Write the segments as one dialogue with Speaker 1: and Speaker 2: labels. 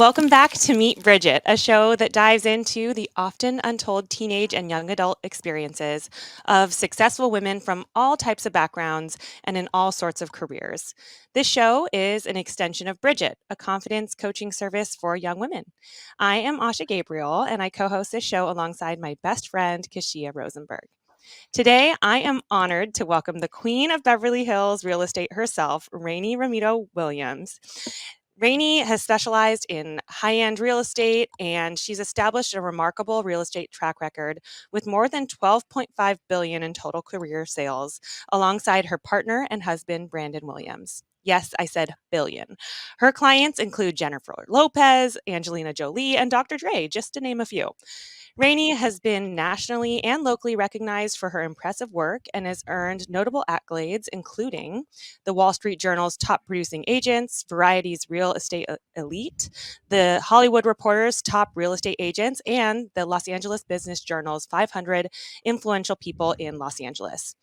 Speaker 1: Welcome back to Meet Bridget, a show that dives into the often untold teenage and young adult experiences of successful women from all types of backgrounds and in all sorts of careers. This show is an extension of Bridget, a confidence coaching service for young women. I am Asha Gabriel, and I co host this show alongside my best friend, Kashia Rosenberg. Today, I am honored to welcome the queen of Beverly Hills real estate herself, Rayni Romito Williams. Rayni has specialized in high end real estate, and she's established a remarkable real estate track record with more than 12.5 billion in total career sales, alongside her partner and husband, Brandon Williams. Yes, I said billion. Her clients include Jennifer Lopez, Angelina Jolie, and Dr. Dre, just to name a few. Rayni has been nationally and locally recognized for her impressive work and has earned notable accolades, including the Wall Street Journal's Top Producing Agents, Variety's Real Estate Elite, the Hollywood Reporter's Top Real Estate Agents, and the Los Angeles Business Journal's 500 Influential People in Los Angeles.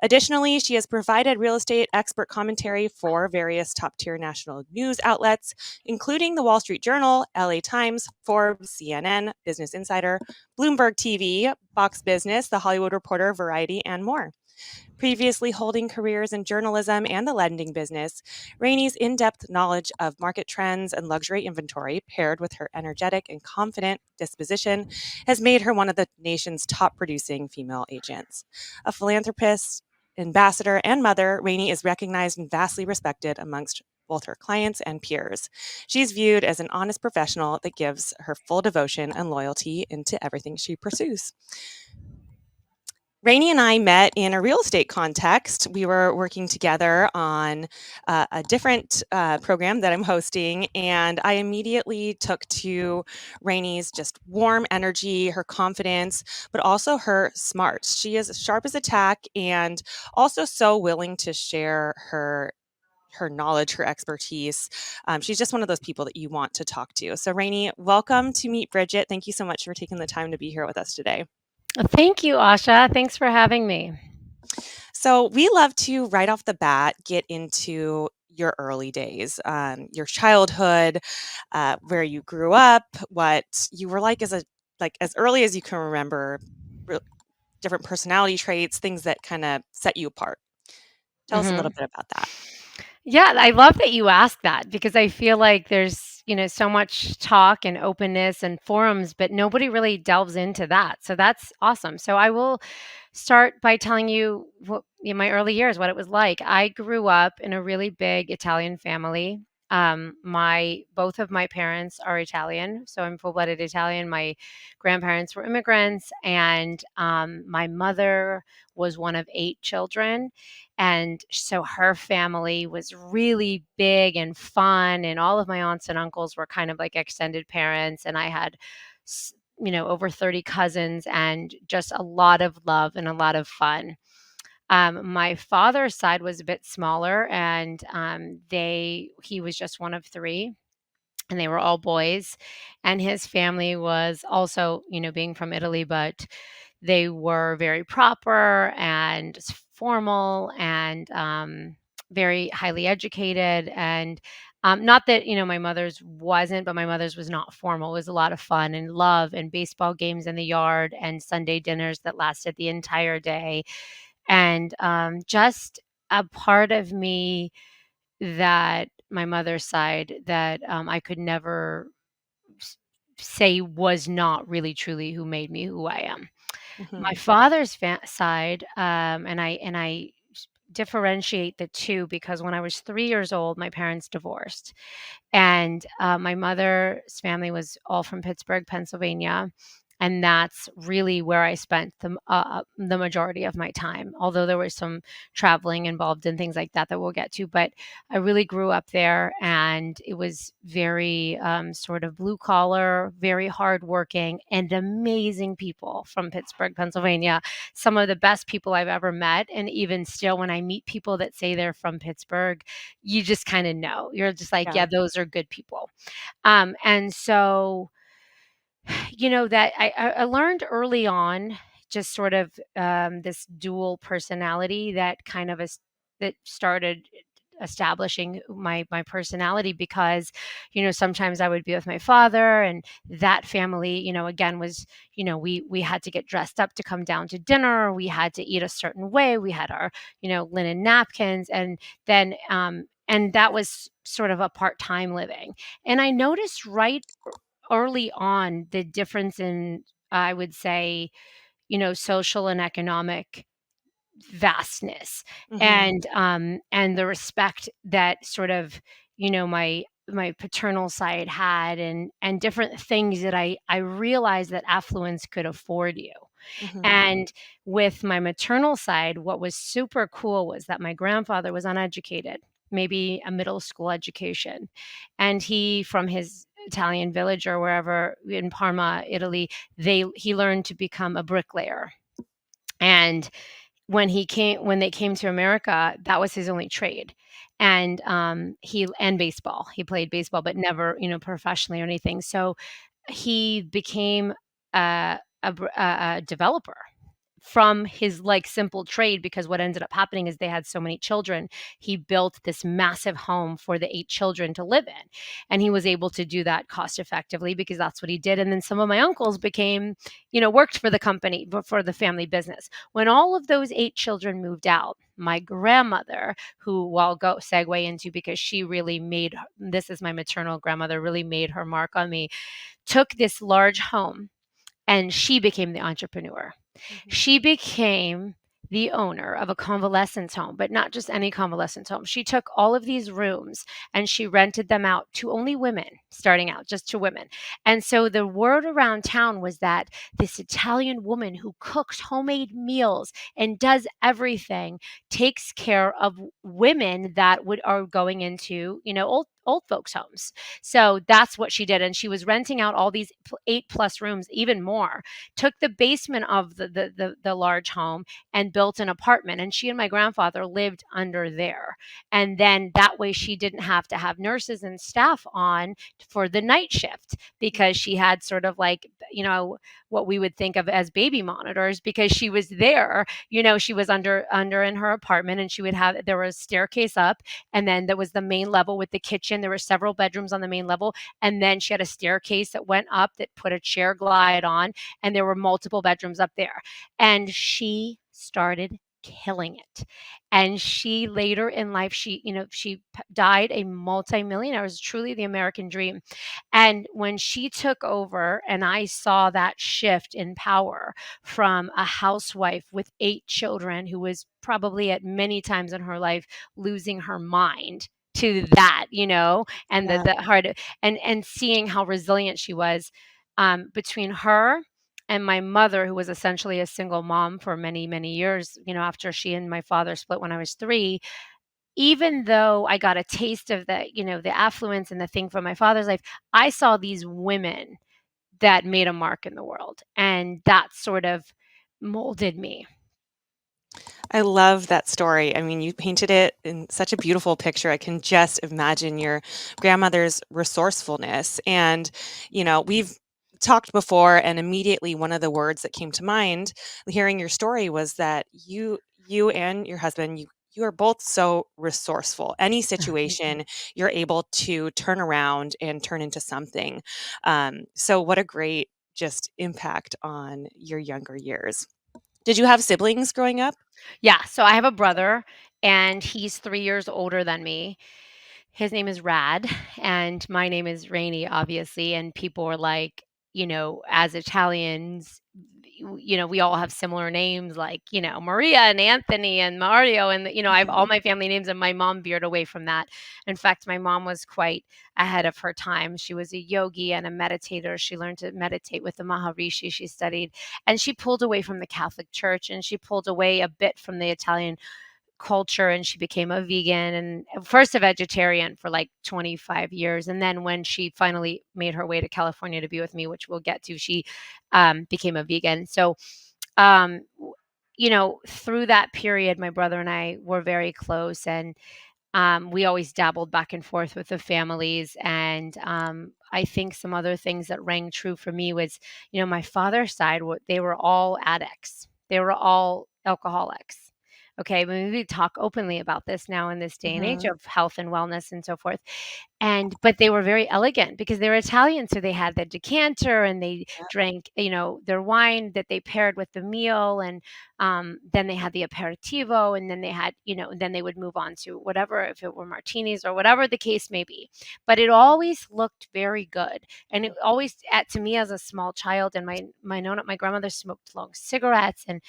Speaker 1: Additionally, she has provided real estate expert commentary for various top tier national news outlets, including the Wall Street Journal, LA Times, Forbes, CNN, Business Insider, Bloomberg TV, Fox Business, The Hollywood Reporter, Variety, and more. Previously holding careers in journalism and the lending business, Rayni's in-depth knowledge of market trends and luxury inventory, paired with her energetic and confident disposition, has made her one of the nation's top producing female agents. A philanthropist, ambassador, and mother, Rayni is recognized and vastly respected amongst both her clients and peers. She's viewed as an honest professional that gives her full devotion and loyalty into everything she pursues. Rayni and I met in a real estate context. We were working together on a different program that I'm hosting, and I immediately took to Rayni's just warm energy, her confidence, but also her smarts. She is sharp as a tack and also so willing to share her knowledge, her expertise. She's just one of those people that you want to talk to. So, Rayni, welcome to Meet Bridget. Thank you so much for taking the time to be here with us today.
Speaker 2: Thank you, Asha. Thanks for having me.
Speaker 1: So, we love to right off the bat get into your early days, your childhood, where you grew up, what you were like as early as you can remember, re- different personality traits, things that kind of set you apart. Tell us a little
Speaker 2: Mhm.
Speaker 1: bit about that.
Speaker 2: Yeah, I love that you asked that because I feel like there's so much talk and openness and forums, but nobody really delves into that. So that's awesome. So I will start by telling you what in my early years what it was like. I grew up in a really big Italian family. My both of my parents are Italian, so I'm full-blooded Italian. My grandparents were immigrants, and my mother was one of 8 children. And so her family was really big and fun, and all of my aunts and uncles were kind of like extended parents. And I had, over 30 cousins and just a lot of love and a lot of fun. My father's side was a bit smaller, and he was just one of three, and they were all boys. And his family was also, being from Italy, but they were very proper and formal and very highly educated. And not that, my mother's wasn't, but my mother's was not formal. It was a lot of fun and love and baseball games in the yard and Sunday dinners that lasted the entire day. And just a part of me that my mother's side that I could never s- say was not really truly who made me who I am. My
Speaker 1: Hmm.
Speaker 2: father's side, and I differentiate the two because when I was 3 years old, my parents divorced, and my mother's family was all from Pittsburgh, Pennsylvania, and that's really where I spent the majority of my time. Although there was some traveling involved and things like that that we'll get to, but I really grew up there, and it was very sort of blue collar, very hardworking, and amazing people from Pittsburgh, Pennsylvania. Some of the best people I've ever met, and even still, when I meet people that say they're from Pittsburgh, you just kind of know. You're just like,
Speaker 1: Yeah.
Speaker 2: yeah, those are good people. And so, that I learned early on just sort of this dual personality that kind of that started. establishing my personality because, sometimes I would be with my father, and that family, again, was, we had to get dressed up to come down to dinner. We had to eat a certain way. We had our, linen napkins, and then and that was sort of a part-time living. And I noticed right early on the difference in, I would say, social and economic vastness,
Speaker 1: Mhm.
Speaker 2: and the respect that sort of, my paternal side had, and different things that I realized that affluence could afford you.
Speaker 1: Mhm.
Speaker 2: And with my maternal side, what was super cool was that my grandfather was uneducated, maybe a middle school education. And he, from his Italian village or wherever in Parma, Italy, he learned to become a bricklayer. And when they came to America, that was his only trade. And and baseball. He played baseball, but never, professionally or anything. So he became a developer from his, like, simple trade, because what ended up happening is they had so many children. He built this massive home for the 8 children to live in, and he was able to do that cost effectively because that's what he did. And then some of my uncles became, worked for the company, for the family business. When all of those 8 children moved out, my grandmother, who I'll go segue into because she really made, this is my maternal grandmother, really made her mark on me, took this large home, and she became the entrepreneur.
Speaker 1: Mhm.
Speaker 2: She became the owner of a convalescence home, but not just any convalescence home. She took all of these rooms and she rented them out to only women, starting out just to women. And so the word around town was that this Italian woman who cooks homemade meals and does everything takes care of women that would are going into, old folks homes. So that's what she did, and she was renting out all these 8 plus rooms, even more, took the basement of the large home and built an apartment, and she and my grandfather lived under there. And then that way she didn't have to have nurses and staff on for the night shift, because
Speaker 1: Mhm.
Speaker 2: she had sort of like, what we would think of as baby monitors, because she was there. She was under in her apartment, and there was a staircase up, and then there was the main level with the kitchen. There were several bedrooms on the main level, and then she had a staircase that went up that put a chair glide on, and there were multiple bedrooms up there. And she started killing it. And she later in life, died a multimillionaire. It was truly the American dream. And when she took over, and I saw that shift in power from a housewife with 8 children who was probably at many times in her life losing her mind, to that, and the
Speaker 1: Yeah.
Speaker 2: the hard, and seeing how resilient she was, between her and my mother, who was essentially a single mom for many, many years, after she and my father split when I was 3. Even though I got a taste of the affluence and the thing from my father's life, I saw these women that made a mark in the world, and that sort of molded me.
Speaker 1: I love that story. I mean, you painted it in such a beautiful picture. I can just imagine your grandmother's resourcefulness. And, we've talked before, and immediately one of the words that came to mind hearing your story was that you and your husband, you are both so resourceful. Any
Speaker 2: Thank you.
Speaker 1: situation you're able to turn around and turn into something. So what a great just impact on your younger years. Did you have siblings growing up?
Speaker 2: Yeah, so I have a brother, and he's 3 years older than me. His name is Rad, and my name is Rainey, obviously, and people were like, as Italians, we all have similar names, like, Maria and Anthony and Mario, and, I have all my family names, and my mom veered away from that. In fact, my mom was quite ahead of her time. She was a yogi and a meditator. She learned to meditate with the Maharishi she studied, and she pulled away from the Catholic Church, and she pulled away a bit from the Italian culture, and she became a vegan, and first a vegetarian for like 25 years. And then when she finally made her way to California to be with me, which we'll get to, she became a vegan. So um, through that period, my brother and I were very close, and we always dabbled back and forth with the families. And I think some other things that rang true for me was, my father's side, they were all addicts. They were all alcoholics. Okay, maybe talk openly about this now in this day and age
Speaker 1: Mhm.
Speaker 2: of health and wellness and so forth. And but they were very elegant because they were Italian, so they had the decanter and they drank, their wine that they paired with the meal, and then they had the aperitivo, and then they had, and then they would move on to whatever, if it were martinis or whatever the case may be. But it always looked very good, and it always, to me as a small child, and my grandmother smoked long cigarettes, and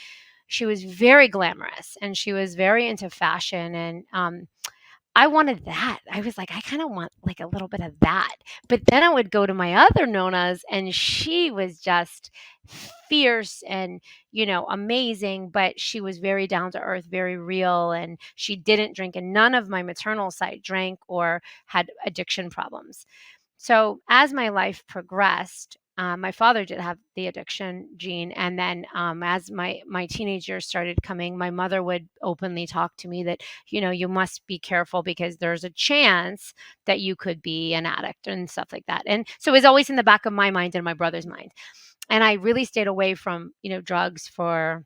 Speaker 2: she was very glamorous, and she was very into fashion, and I wanted that. I was like, "I kinda want, like, a little bit of that." But then I would go to my other Nonas, and she was just fierce and, amazing, but she was very down to earth, very real, and she didn't drink, and none of my maternal side drank or had addiction problems. So as my life progressed, my father did have the addiction gene, and then as my teenage years started coming, my mother would openly talk to me that, you must be careful because there's a chance that you could be an addict and stuff like that. And so it was always in the back of my mind and my brother's mind. And I really stayed away from, drugs for,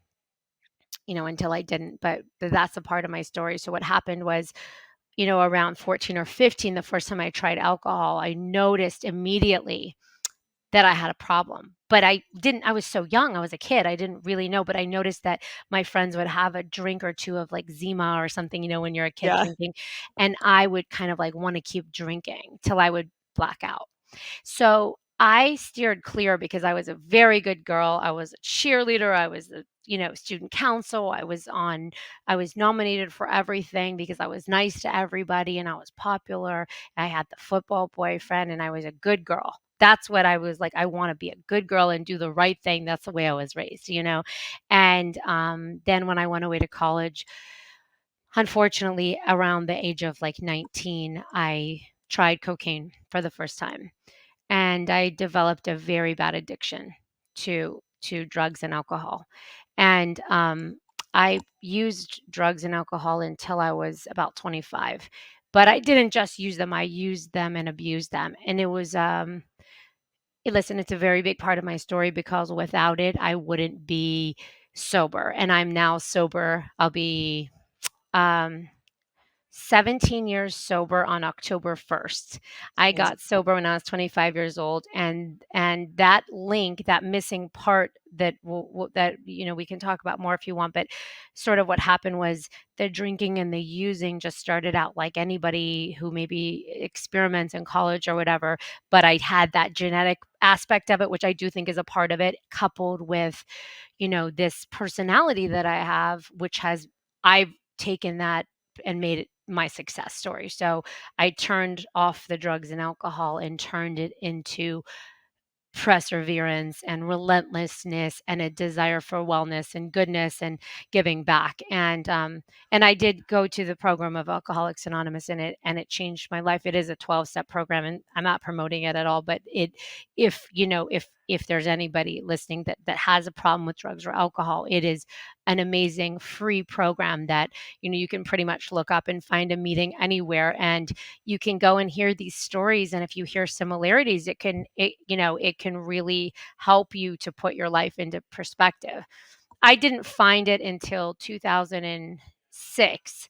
Speaker 2: until I didn't. But that's a part of my story. So what happened was, around 14 or 15, the first time I tried alcohol, I noticed immediately that I had a problem. But I was so young, I was a kid, I didn't really know, but I noticed that my friends would have a drink or 2 of, like, Zima or something, when you're a kid
Speaker 1: Yeah.
Speaker 2: drinking, and I would kind of, like, wanna keep drinking till I would black out. So I steered clear because I was a very good girl. I was a cheerleader. I was a, student council. I was nominated for everything because I was nice to everybody and I was popular. I had the football boyfriend and I was a good girl. That's what I was like. I want to be a good girl and do the right thing. That's the way I was raised. And then when I went away to college, unfortunately, around the age of like 19, I tried cocaine for the first time, and I developed a very bad addiction to drugs and alcohol. And I used drugs and alcohol until I was about 25. But I didn't just use them, I used them and abused them. And it was listen, it's a very big part of my story because without it I wouldn't be sober. And I'm now sober. I'll be um 17 years sober on October 1st. I
Speaker 1: Amazing.
Speaker 2: got sober when I was 25 years old, and that link, that missing part that that we can talk about more if you want, but sort of what happened was the drinking and the using just started out like anybody who maybe experiments in college or whatever, but I had that genetic aspect of it, which I do think is a part of it, coupled with, this personality that I have, which has I've taken that and made it my success story. So I turned off the drugs and alcohol and turned it into perseverance and relentlessness and a desire for wellness and goodness and giving back. And I did go to the program of Alcoholics Anonymous, and it changed my life. It is a 12-step program, and I'm not promoting it at all, but if there's anybody listening that has a problem with drugs or alcohol, it is an amazing free program that you can pretty much look up and find a meeting anywhere, and you can go and hear these stories, and if you hear similarities, it can really help you to put your life into perspective. I didn't find it until 2006.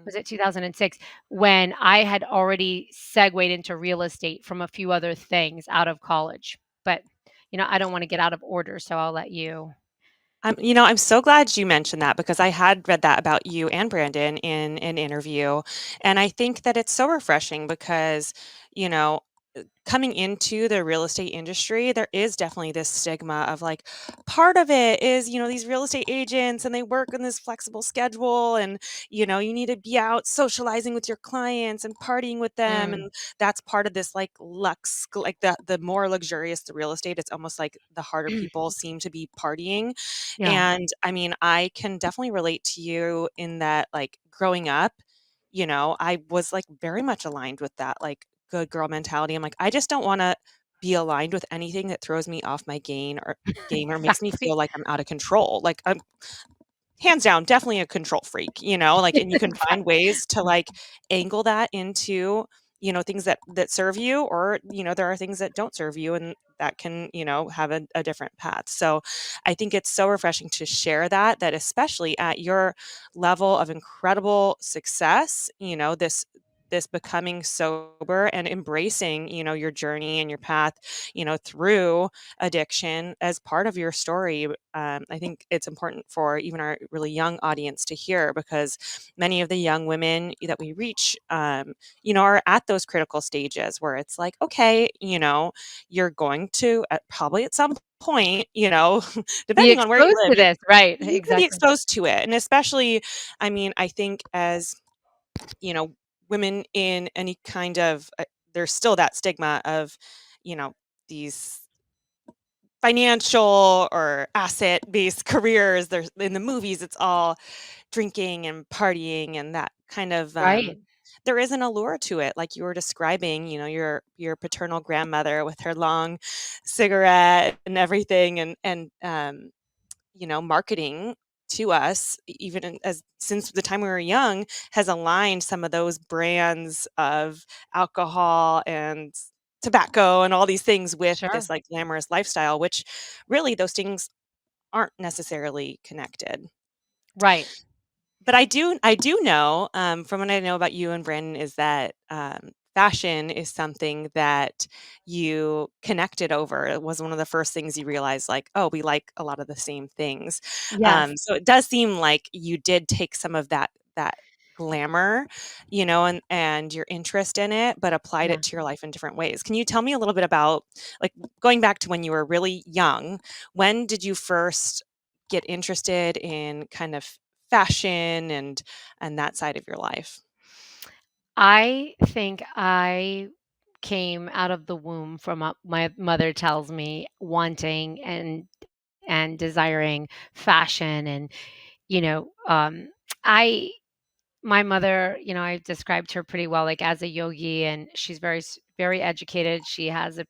Speaker 2: Was
Speaker 1: Mhm.
Speaker 2: it 2006 when I had already segued into real estate from a few other things out of college? But I don't want to get out of order, so I'll let you.
Speaker 1: I'm so glad you mentioned that because I had read that about you and Brandon in an interview, and I think that it's so refreshing because, you know, coming into the real estate industry, there is definitely this stigma of like part of it is, these real estate agents and they work on this flexible schedule and, you need to be out socializing with your clients and partying with them.
Speaker 2: Mm,
Speaker 1: And that's part of this like like the more luxurious the real estate, it's almost like the harder people seem to be partying.
Speaker 2: yeah.
Speaker 1: And I mean, I can definitely relate to you in that like growing up, I was like very much aligned with that. Like good girl mentality. I'm like, I just don't wanna be aligned with anything that throws me off my game or makes me
Speaker 2: Exactly.
Speaker 1: feel like I'm out of control. Like, I'm hands down, definitely a control freak, like, and you can find
Speaker 2: Exactly.
Speaker 1: ways to, like, angle that into, things that serve you, or there are things that don't serve you, and that can have a different path. So I think it's so refreshing to share that especially at your level of incredible success, this becoming sober and embracing your journey and your path through addiction as part of your story. I think it's important for even our really young audience to hear, because many of the young women that we reach are at those critical stages where it's like, okay, you're going to probably at some point,
Speaker 2: Be
Speaker 1: depending on where you
Speaker 2: exposed
Speaker 1: live,
Speaker 2: to this, right,
Speaker 1: you can be
Speaker 2: exactly.
Speaker 1: exposed to it. And especially, I mean, I think as you know, women in any kind of there's still that stigma of, you know, these financial or asset-based careers. There's in the movies, it's all drinking and partying and that kind of
Speaker 2: Right.
Speaker 1: there is an allure to it, like you were describing, your paternal grandmother with her long cigarette and everything, and marketing to us, even as since the time we were young, has aligned some of those brands of alcohol and tobacco and all these things with this
Speaker 2: Sure.
Speaker 1: like glamorous lifestyle, which really those things aren't necessarily connected.
Speaker 2: Right.
Speaker 1: But I do know, from what I know about you and Brandon, is that, fashion is something that you connected over. It was one of the first things you realized, like, "Oh, we like a lot of the same things."
Speaker 2: Yes.
Speaker 1: So it does seem like you did take some of that glamour, and your interest in it, but applied
Speaker 2: Yeah.
Speaker 1: it to your life in different ways. Can you tell me a little bit about, like, going back to when you were really young, when did you first get interested in kind of fashion and that side of your life?
Speaker 2: I think I came out of the womb from my mother tells me wanting and desiring fashion and you know I my mother, I described her pretty well, like, as a yogi, and she's very educated. She has a,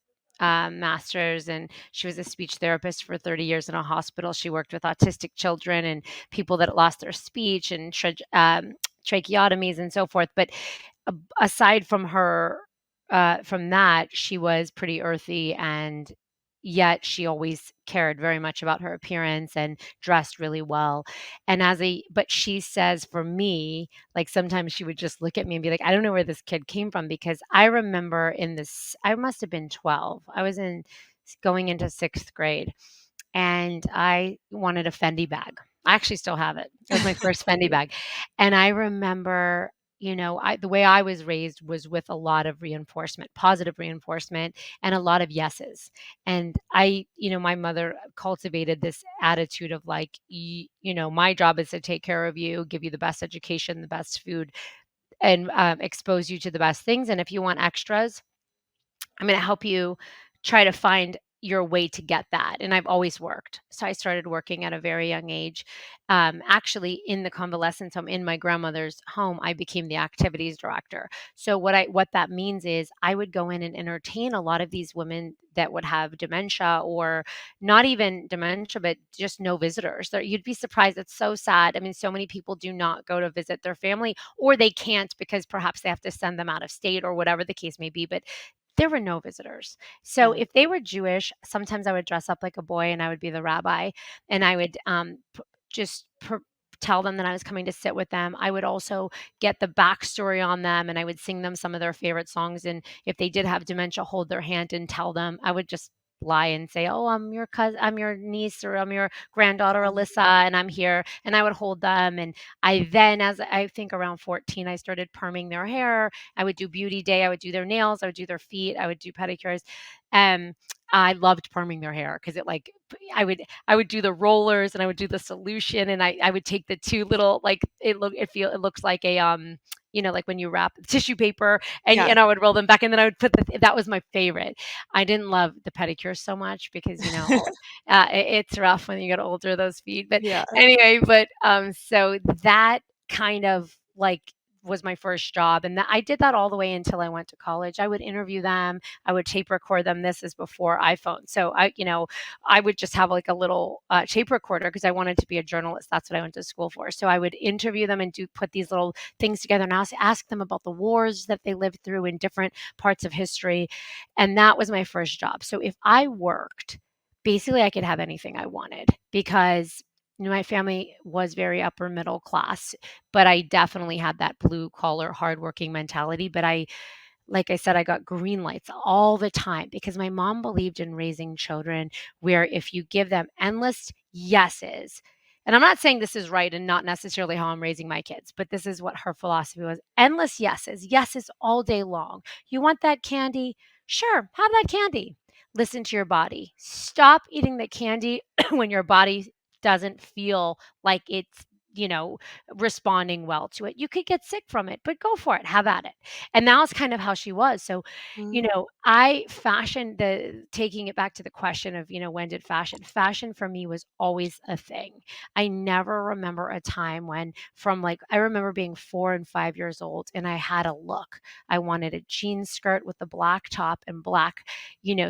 Speaker 2: master's, and she was a speech therapist for 30 years in a hospital. She worked with autistic children and people that lost their speech and tracheotomies and so forth, but aside from her from that, she was pretty earthy, and yet she always cared very much about her appearance and dressed really well. And but she says for me, like sometimes she would just look at me and be like, I don't know where this kid came from, because I remember I must have been 12. I was in going into 6th grade, and I wanted a Fendi bag. I actually still have it. It was my first Fendi bag. And I remember, the way I was raised was with a lot of reinforcement, positive reinforcement, and a lot of yeses. And my mother cultivated this attitude of like, my job is to take care of you, give you the best education, the best food, and expose you to the best things. And if you want extras, I'm going to help you try to find your way to get that. And I've always worked. So I started working at a very young age. Actually, in the convalescence home, in my grandmother's home, I became the activities director. So what that means is I would go in and entertain a lot of these women that would have dementia, or not even dementia, but just no visitors. You'd be surprised. It's so sad. I mean, so many people do not go to visit their family, or they can't because perhaps they have to send them out of state or whatever the case may be. But there were no visitors. So
Speaker 1: Yeah.
Speaker 2: if they were Jewish, sometimes I would dress up like a boy and I would be the rabbi, and I would just tell them that I was coming to sit with them. I would also get the backstory on them, and I would sing them some of their favorite songs. And if they did have dementia, hold their hand and tell them. I would just lie and say, "Oh, I'm your cousin, I'm your niece, or I'm your granddaughter Alyssa, and I'm here." And I would hold them. And as I think around 14, I started perming their hair. I would do beauty day, I would do their nails, I would do their feet, I would do pedicures. Um, I loved perming their hair because I would do the rollers and I would do the solution, and I would take the 2 little, like, it looks like a, like when you wrap tissue paper, and
Speaker 1: Yeah.
Speaker 2: I would roll them back, and then I would that was my favorite. I didn't love the pedicure so much because, it's rough when you get older, those feet, but
Speaker 1: Yeah.
Speaker 2: anyway, so that kind of, like, was my first job, and that I did that all the way until I went to college. I would interview them, I would tape record them. This is before iPhone. So I would just have like a little tape recorder because I wanted to be a journalist. That's what I went to school for. So I would interview them and do put these little things together and ask them about the wars that they lived through in different parts of history. And that was my first job. So if I worked, basically I could have anything I wanted because my family was very upper middle class, but I definitely had that blue collar hardworking mentality. But like I said, I got green lights all the time because my mom believed in raising children where if you give them endless yeses, and I'm not saying this is right and not necessarily how I'm raising my kids, but this is what her philosophy was: endless yeses, yeses all day long. You want that candy? Sure, have that candy. Listen to your body. Stop eating the candy when your body doesn't feel like it's, you know, responding well to it. You could get sick from it, but go for it. Have at it. And that was kind of how she was. So,
Speaker 1: Mhm.
Speaker 2: I fashioned the taking it back to the question of, when did fashion for me was always a thing. I never remember a time when from like I remember being 4 and 5 years old and I had a look. I wanted a jean skirt with a black top and black,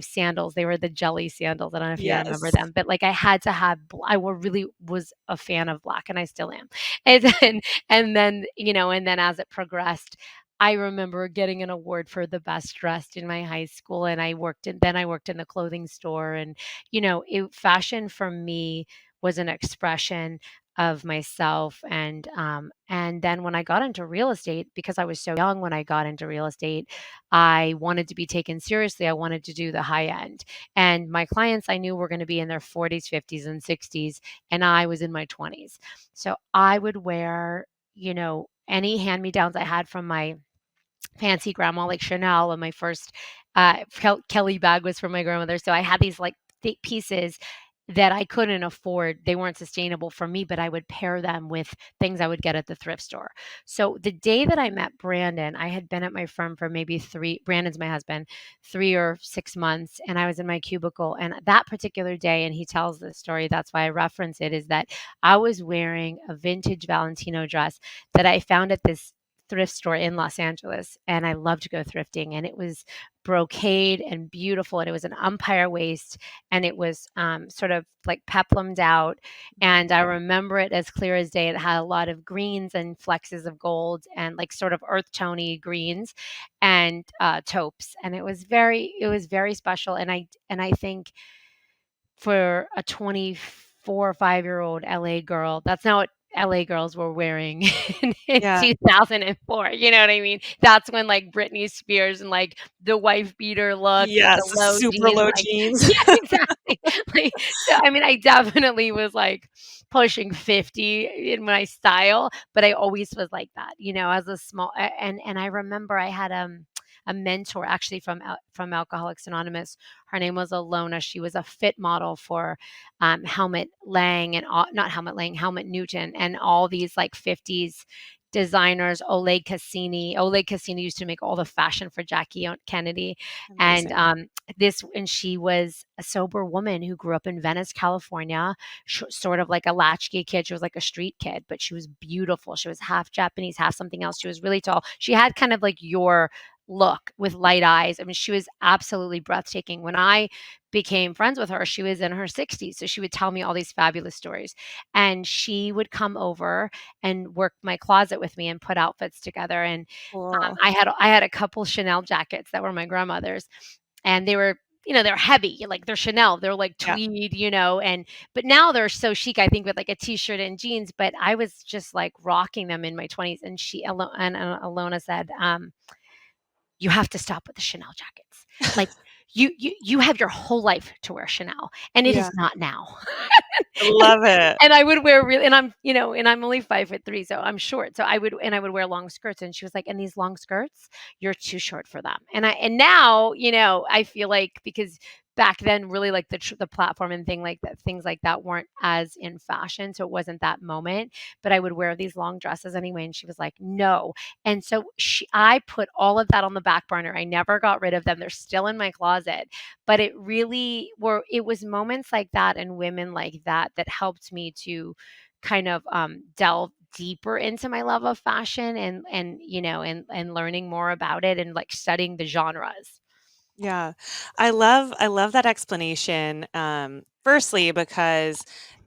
Speaker 2: sandals. They were the jelly sandals. I don't know if you remember
Speaker 1: Yes.
Speaker 2: them, but like I had to have really was a fan of black and I still am. And then as it progressed, I remember getting an award for the best dressed in my high school, and I worked in the clothing store, and fashion for me was an expression of myself, and then when I got into real estate, because I was so young when I got into real estate, I wanted to be taken seriously. I wanted to do the high end, and my clients I knew were going to be in their 40s, 50s, and 60s, and I was in my 20s, so I would wear any hand me downs I had from my fancy grandma like Chanel, and my first Kelly bag was from my grandmother. So I had these like pieces that I couldn't afford. They weren't sustainable for me, but I would pair them with things I would get at the thrift store. So the day that I met Brandon, I had been at my firm for maybe Brandon's my husband, 3 or 6 months, and I was in my cubicle. And that particular day, and he tells this story, that's why I reference it, is that I was wearing a vintage Valentino dress that I found at this thrift store in Los Angeles, and I love to go thrifting, and it was brocade and beautiful, and it was an umpire waist, and it was sort of like peplumed out, and I remember it as clear as day. It had a lot of greens and flexes of gold and like sort of earth tony greens and taupes, and it was very special, and I think for a 24 or 5-year-old LA girl. That's not what LA girls were wearing in
Speaker 1: Yeah.
Speaker 2: 2004. You know what I mean? That's when like Britney Spears and like the wife beater look with
Speaker 1: Yes,
Speaker 2: the low
Speaker 1: super
Speaker 2: jeans,
Speaker 1: low
Speaker 2: like
Speaker 1: jeans.
Speaker 2: yeah, exactly. So I mean, I definitely was like pushing 50 in my style, but I always was like that, as a and I remember I had a mentor actually from Alcoholics Anonymous. Her name was Alona. She was a fit model for Helmut Lang and not Helmut Lang, Helmut Newton, and all these like 50s designers. Oleg Cassini. Oleg Cassini used to make all the fashion for Jackie Kennedy, and
Speaker 1: Amazing.
Speaker 2: she was a sober woman who grew up in Venice, California, sort of like a latchkey kid. She was like a street kid, but she was beautiful. She was half Japanese, half something else. She was really tall. She had kind of like your look with light eyes. I mean, she was absolutely breathtaking. When I became friends with her, she was in her 60s. So she would tell me all these fabulous stories. And she would come over and work my closet with me and put outfits together. And
Speaker 1: Cool.
Speaker 2: I had a couple Chanel jackets that were my grandmother's, and they're heavy, like they're Chanel, they're like
Speaker 1: Yeah.
Speaker 2: tweed, and but now they're so chic, I think, with like a t-shirt and jeans. But I was just like rocking them in my 20s. And Alona said, you have to stop with the Chanel jackets. Like you have your whole life to wear Chanel, and it
Speaker 1: Yeah.
Speaker 2: is not now.
Speaker 1: I love it.
Speaker 2: And I would wear really, and I'm only 5'3", so I'm short. So I would wear long skirts, and she was like, "And these long skirts, you're too short for them." And now, I feel like because back then, really like the platform and things like that weren't as in fashion, so it wasn't that moment. But I would wear these long dresses anyway, and she was like, "No." And so I put all of that on the back burner. I never got rid of them. They're still in my closet, but it was moments like that and women like that that helped me to kind of delve deeper into my love of fashion and learning more about it and like studying the genres.
Speaker 1: Yeah. I love that explanation, firstly, because,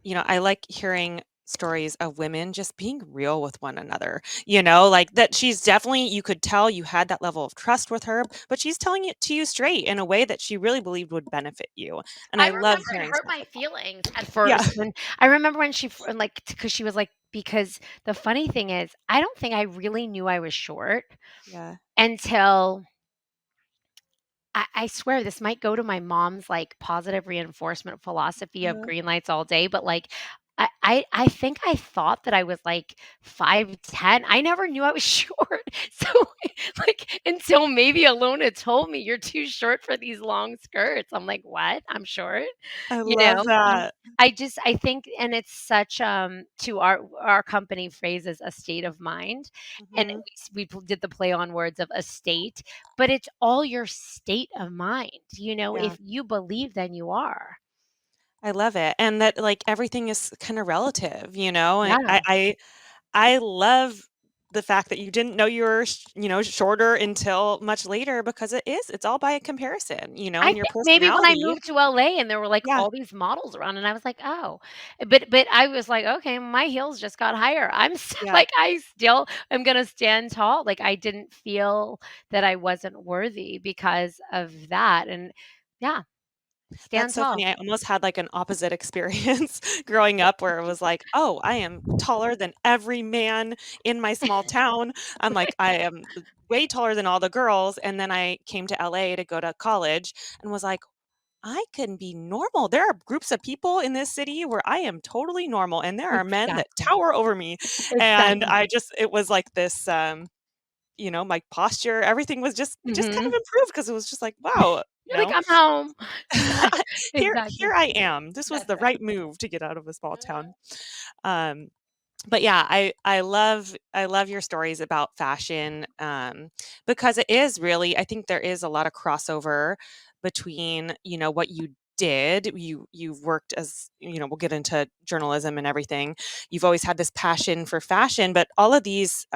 Speaker 1: I like hearing stories of women just being real with one another, like, that she's definitely you could tell you had that level of trust with her, but she's telling it to you straight in a way that she really believed would benefit you, and
Speaker 2: I
Speaker 1: I love
Speaker 2: remember it
Speaker 1: hearing
Speaker 2: hurt
Speaker 1: stuff
Speaker 2: my
Speaker 1: like that.
Speaker 2: feelings at
Speaker 1: Yeah.
Speaker 2: first when I remember when like, because she was like, because the funny thing is, I don't think I really knew I was short
Speaker 1: Yeah.
Speaker 2: until I swear this might go to my mom's, like, positive reinforcement philosophy of
Speaker 1: Uh-huh.
Speaker 2: green lights all day, but, like, I think I thought that I was, like, 5'10". I never knew I was short. So, like, until maybe Alona told me, "You're too short for these long skirts." I'm like, "What? I'm short?"
Speaker 1: I
Speaker 2: You
Speaker 1: love
Speaker 2: know?
Speaker 1: that.
Speaker 2: I think and it's such, to our company phrases a state of mind, and
Speaker 1: Mhm.
Speaker 2: did the play on words of a state, but it's all your state of mind,
Speaker 1: Yeah.
Speaker 2: if you believe, then you are.
Speaker 1: I love it, and that, like, everything is kinda relative, and I
Speaker 2: Yeah.
Speaker 1: I I love the fact that you didn't know you were shorter until much later because it's all by a comparison,
Speaker 2: I
Speaker 1: and your
Speaker 2: think maybe when I
Speaker 1: personality.
Speaker 2: moved to LA and there were, like,
Speaker 1: Yeah,
Speaker 2: all these models around and I was like, "Oh." But I was like, "Okay, my heels just got higher." I'm still
Speaker 1: yeah,
Speaker 2: like, I still am gonna stand tall. Like, I didn't feel that I wasn't worthy because of that, and yeah,
Speaker 1: that's
Speaker 2: stand
Speaker 1: so
Speaker 2: tall.
Speaker 1: funny. I almost had, like, an opposite experience growing up where it was like, "Oh, I am taller than every man in my small town." I'm like, "I am way taller than all the girls," and then I came to LA to go to college and was like, I can be normal. There are groups of people in this city where I am totally normal, and there are men that
Speaker 2: Exactly.
Speaker 1: tower over me. And
Speaker 2: Exactly.
Speaker 1: it was like this, my posture, everything was just it just kind of
Speaker 2: Mhm.
Speaker 1: improved because it was just like, wow,
Speaker 2: You're like, "I'm home."
Speaker 1: here
Speaker 2: Exactly.
Speaker 1: I am. This was
Speaker 2: That's
Speaker 1: the
Speaker 2: it.
Speaker 1: right move to get out of a small
Speaker 2: Mhm.
Speaker 1: town. Um, but yeah, I love your stories about fashion, because it is really I think there is a lot of crossover between, what you did. You've worked as, we'll get into journalism and everything. You've always had this passion for fashion, but all of these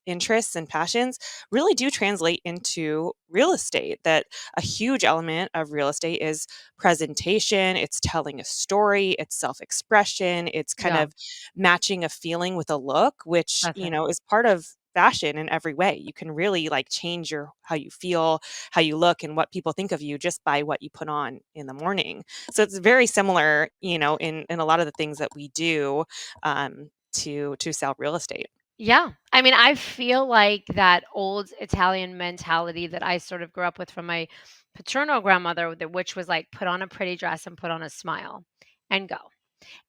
Speaker 1: interests and passions really do translate into real estate. That a huge element of real estate is presentation, it's telling a story, it's self-expression, it's kind
Speaker 2: Yeah,
Speaker 1: of matching a feeling with a look, which,
Speaker 2: that's it.
Speaker 1: is part of fashion in every way. You can really like change your how you feel, how you look, and what people think of you just by what you put on in the morning. So it's very similar, in a lot of the things that we do to sell real estate.
Speaker 2: Yeah. I mean, I feel like that old Italian mentality that I sort of grew up with from my paternal grandmother, which was like, put on a pretty dress and put on a smile and go.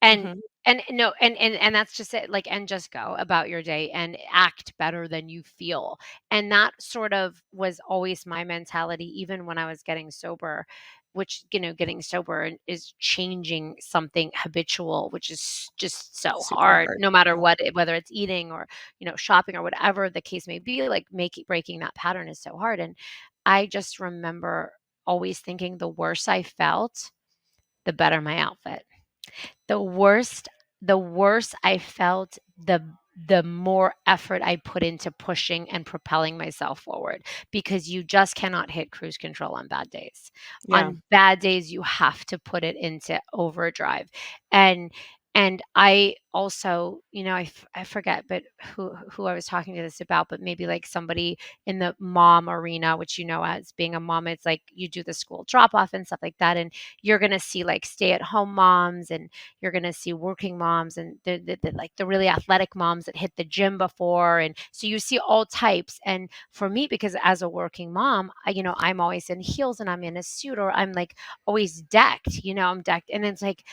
Speaker 2: And
Speaker 1: Mhm.
Speaker 2: and no, and that's just it, like, and just go about your day and act better than you feel. And that sort of was always my mentality even when I was getting sober, which, getting sober is changing something habitual, which is just so
Speaker 1: Super
Speaker 2: hard
Speaker 1: hard.
Speaker 2: no matter
Speaker 1: Yeah.
Speaker 2: what, whether it's eating or, shopping or whatever the case may be, like making breaking that pattern is so hard. And I just remember always thinking the worse I felt, the better my outfit. The worst the worse I felt, the more effort I put into pushing and propelling myself forward, because you just cannot hit cruise control on bad days.
Speaker 1: Yeah.
Speaker 2: On bad days, you have to put it into overdrive. And and I also, I forget, but who I was talking to this about, but maybe like somebody in the mom arena, which, as being a mom, it's like you do the school drop off and stuff like that. And you're gonna see like stay at home moms, and you're gonna see working moms, and like the really athletic moms that hit the gym before, and so you see all types. And for me, because as a working mom, I'm always in heels and I'm in a suit, or I'm like always decked. I'm decked, and it's like.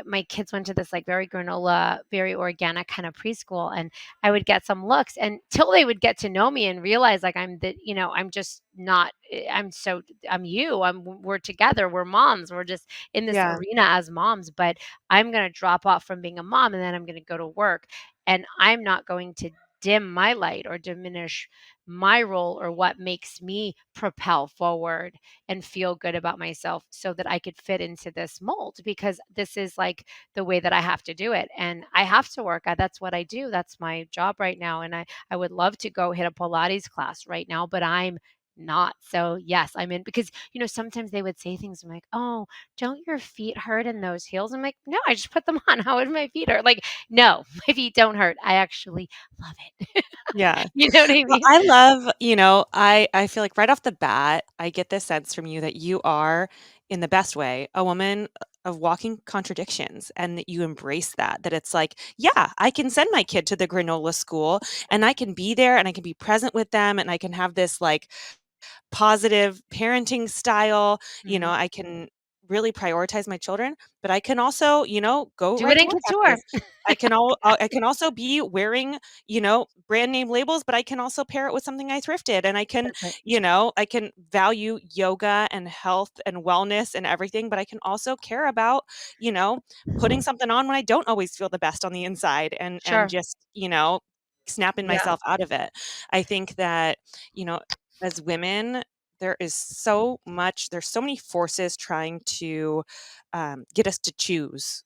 Speaker 2: My kids went to this like very granola, very organic kind of preschool, and I would get some looks until they would get to know me and realize like I'm just not. I'm you. We're together. We're moms. We're just in this
Speaker 1: Yeah.
Speaker 2: arena as moms, but I'm going to drop off from being a mom and then I'm going to go to work, and I'm not going to dim my light or diminish my role or what makes me propel forward and feel good about myself so that I could fit into this mold because this is like the way that I have to do it. And I have to work. That's what I do. That's my job right now. And I would love to go hit a Pilates class right now, but I'm not. So yes, I'm in because sometimes they would say things. I'm like, oh, don't your feet hurt in those heels? I'm like, no, I just put them on. How would my feet hurt? Like, no, my feet don't hurt. I actually love it.
Speaker 1: Yeah.
Speaker 2: You know what I
Speaker 1: Well,
Speaker 2: mean?
Speaker 1: I love, I feel like right off the bat, I get this sense from you that you are, in the best way, a woman of walking contradictions and that you embrace that. That it's like, yeah, I can send my kid to the granola school and I can be there and I can be present with them and I can have this like positive parenting style.
Speaker 2: Mhm.
Speaker 1: I can really prioritize my children, but I can also, go
Speaker 2: Do
Speaker 1: ride
Speaker 2: it
Speaker 1: to
Speaker 2: in
Speaker 1: work
Speaker 2: couture.
Speaker 1: after. I can also be wearing, brand name labels, but I can also pair it with something I thrifted and
Speaker 2: That's right.
Speaker 1: I can value yoga and health and wellness and everything, but I can also care about, you know, putting something on when I don't always feel the best on the inside and
Speaker 2: Sure.
Speaker 1: just, snapping
Speaker 2: Yeah.
Speaker 1: myself out of it. I think that, you know, as women, there's so many forces trying to get us to choose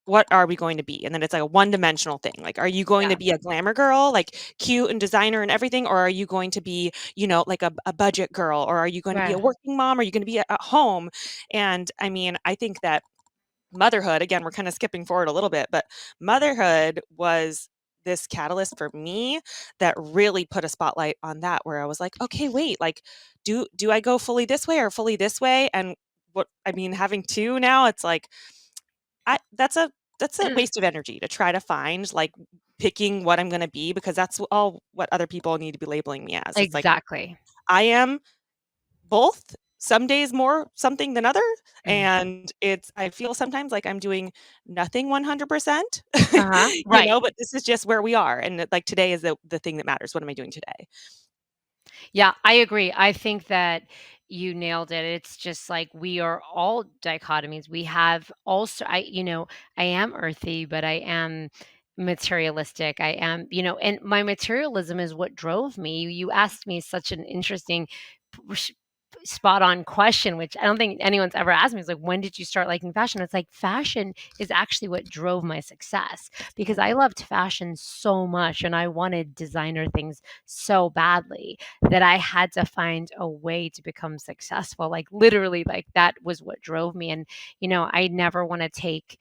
Speaker 1: what are we going to be, and then it's like a one-dimensional thing. Like, are you going
Speaker 2: Yeah.
Speaker 1: to be a glamour girl, like cute and designer and everything, or are you going to be, like a budget girl, or are you going to be a
Speaker 2: Right.
Speaker 1: working mom, or are you going to be at home? And I mean, I think that motherhood, again, we're kind of skipping forward a little bit, but motherhood was this catalyst for me that really put a spotlight on that, where I was like, okay, wait, like, do I go fully this way or fully this way? And what I mean, having two now, it's like I that's a waste of energy to try to find like picking what I'm going to be, because that's all what other people need to be labeling me as. It's like
Speaker 2: Exactly.
Speaker 1: I am both, some days more something than other,
Speaker 2: Mm.
Speaker 1: and I feel sometimes like I'm doing nothing 100%,
Speaker 2: Uh-huh. Right.
Speaker 1: but this is just where we are, and like today is the thing that matters. What am I doing today?
Speaker 2: Yeah, I agree. I think that you nailed it. It's just like we are all dichotomies. We have also I am earthy, but I am materialistic. I am, and my materialism is what drove me. You asked me such an interesting p- spot on question, which I don't think anyone's ever asked me. It's like, when did you start liking fashion? It's like fashion is actually what drove my success because I
Speaker 1: Mhm.
Speaker 2: loved fashion so much and I wanted designer things so badly that I had to find a way to become successful. Like literally, like that was what drove me. And, I never want to take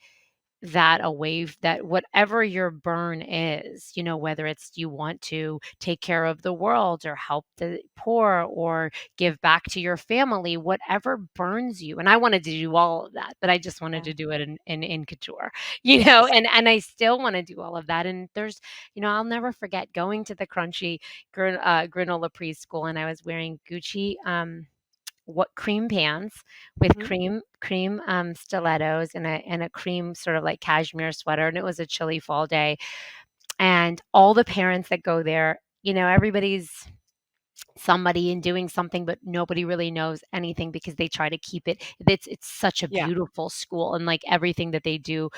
Speaker 2: that away that whatever your burn is, whether it's you want to take care of the world or help the poor or give back to your family, whatever burns you. And I wanted to do all of that, but I just wanted
Speaker 1: Yeah.
Speaker 2: to do it in couture,
Speaker 1: Yes.
Speaker 2: and I still want to do all of that. And there's, I'll never forget going to the crunchy granola preschool and I was wearing Gucci what cream pants with
Speaker 1: Mhm.
Speaker 2: stilettos and a cream sort of like cashmere sweater, and it was a chilly fall day. And all the parents that go there, everybody's somebody and doing something, but nobody really knows anything because they try to keep it. It's such a
Speaker 1: Yeah.
Speaker 2: beautiful school, and like everything that they do,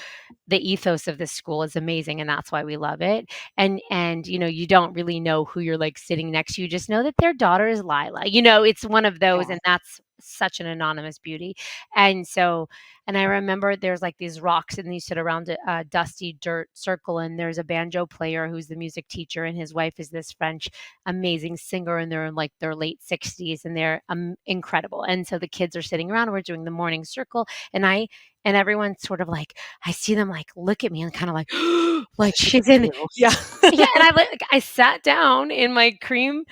Speaker 2: the ethos of this school is amazing and that's why we love it. And you don't really know who you're like sitting next to. You just know that their daughter is Lila. It's one of those
Speaker 1: Yeah.
Speaker 2: and that's such an anonymous beauty. And so and I remember there's like these rocks and you sit around a dusty dirt circle and there's a banjo player who's the music teacher and his wife is this French amazing singer and they're in like their late 60s and they're incredible. And so the kids are sitting around and we're doing the morning circle and everyone's sort of like I see them, like, look at me and kinda like, like,
Speaker 1: Look
Speaker 2: she's
Speaker 1: at
Speaker 2: in
Speaker 1: you. Yeah.
Speaker 2: yeah, and I sat down in my cream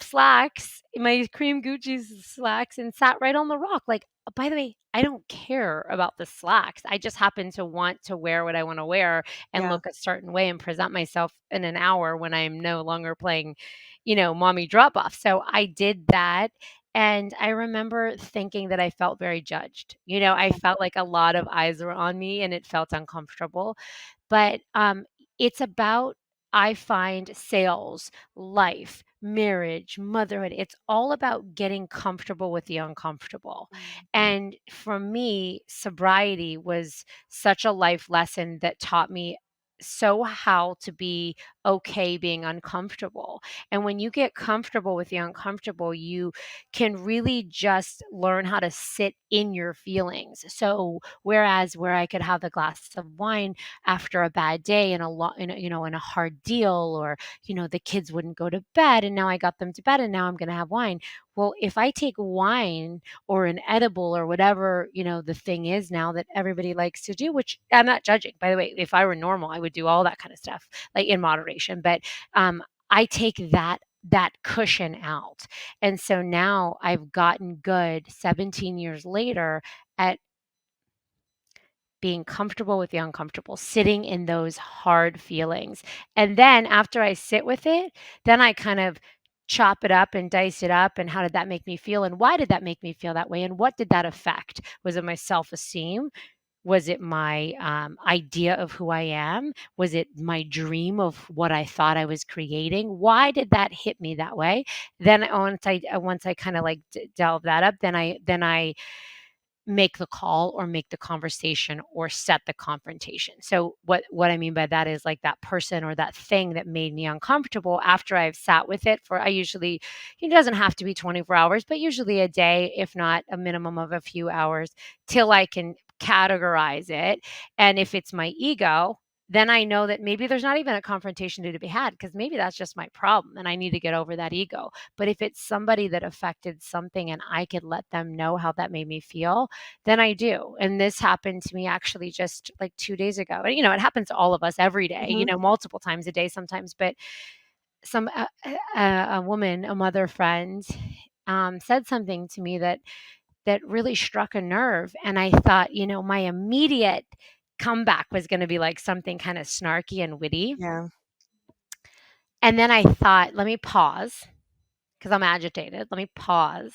Speaker 2: slacks, my cream Gucci slacks, and sat right on the rock, like, by the way, I don't care about the slacks, I just happen to want to wear what I wanna wear and
Speaker 1: Yeah.
Speaker 2: look a certain way and present myself in an hour when I'm no longer playing, mommy drop off, so I did that, and I remember thinking that I felt very judged, I felt like a lot of eyes were on me, and it felt uncomfortable, but, it's about I find sales, life, marriage, motherhood, it's all about getting comfortable with the uncomfortable.
Speaker 1: Mm.
Speaker 2: And for me, sobriety was such a life lesson that taught me. so how to be okay being uncomfortable. And when you get comfortable with the uncomfortable, you can really just learn how to sit in your feelings. So whereas where I could have a glass of wine after a bad day and a lot in a, in a hard deal, or the kids wouldn't go to bed and now I got them to bed and now I'm going to have wine. Well, if I take wine or an edible or whatever, the thing is now that everybody likes to do, which I'm not judging. By the way, if I were normal, I would do all that kind of stuff, like in moderation. But I take that cushion out. And so now I've gotten good 17 years later at being comfortable with the uncomfortable, sitting in those hard feelings. And then after I sit with it, then I kind of chop it up and dice it up. And how did that make me feel? And why did that make me feel that way? And what did that affect? Was it my self esteem? Was it my idea of who I am? Was it my dream of what I thought I was creating? Why did that hit me that way? Then once I kind of like delve that up, then I make the call or make the conversation or set the confrontation. So what I mean by that is like that person or that thing that made me uncomfortable, after I've sat with it for, I usually, it doesn't have to be 24 hours, but usually a day, if not a minimum of a few hours, till I can categorize it. And if it's my ego, then I know that maybe there's not even a confrontation to be had, because maybe that's just my problem and I need to get over that ego. But if it's somebody that affected something and I could let them know how that made me feel, then I do. And this happened to me actually just like 2 days ago. And, it happens to all of us every day,
Speaker 1: Mhm.
Speaker 2: multiple times a day sometimes. But some a woman, a mother friend, said something to me that really struck a nerve. And I thought, my immediate comeback was going to be like something kind of snarky and witty.
Speaker 1: Yeah.
Speaker 2: And then I thought, let me pause because I'm agitated. Let me pause.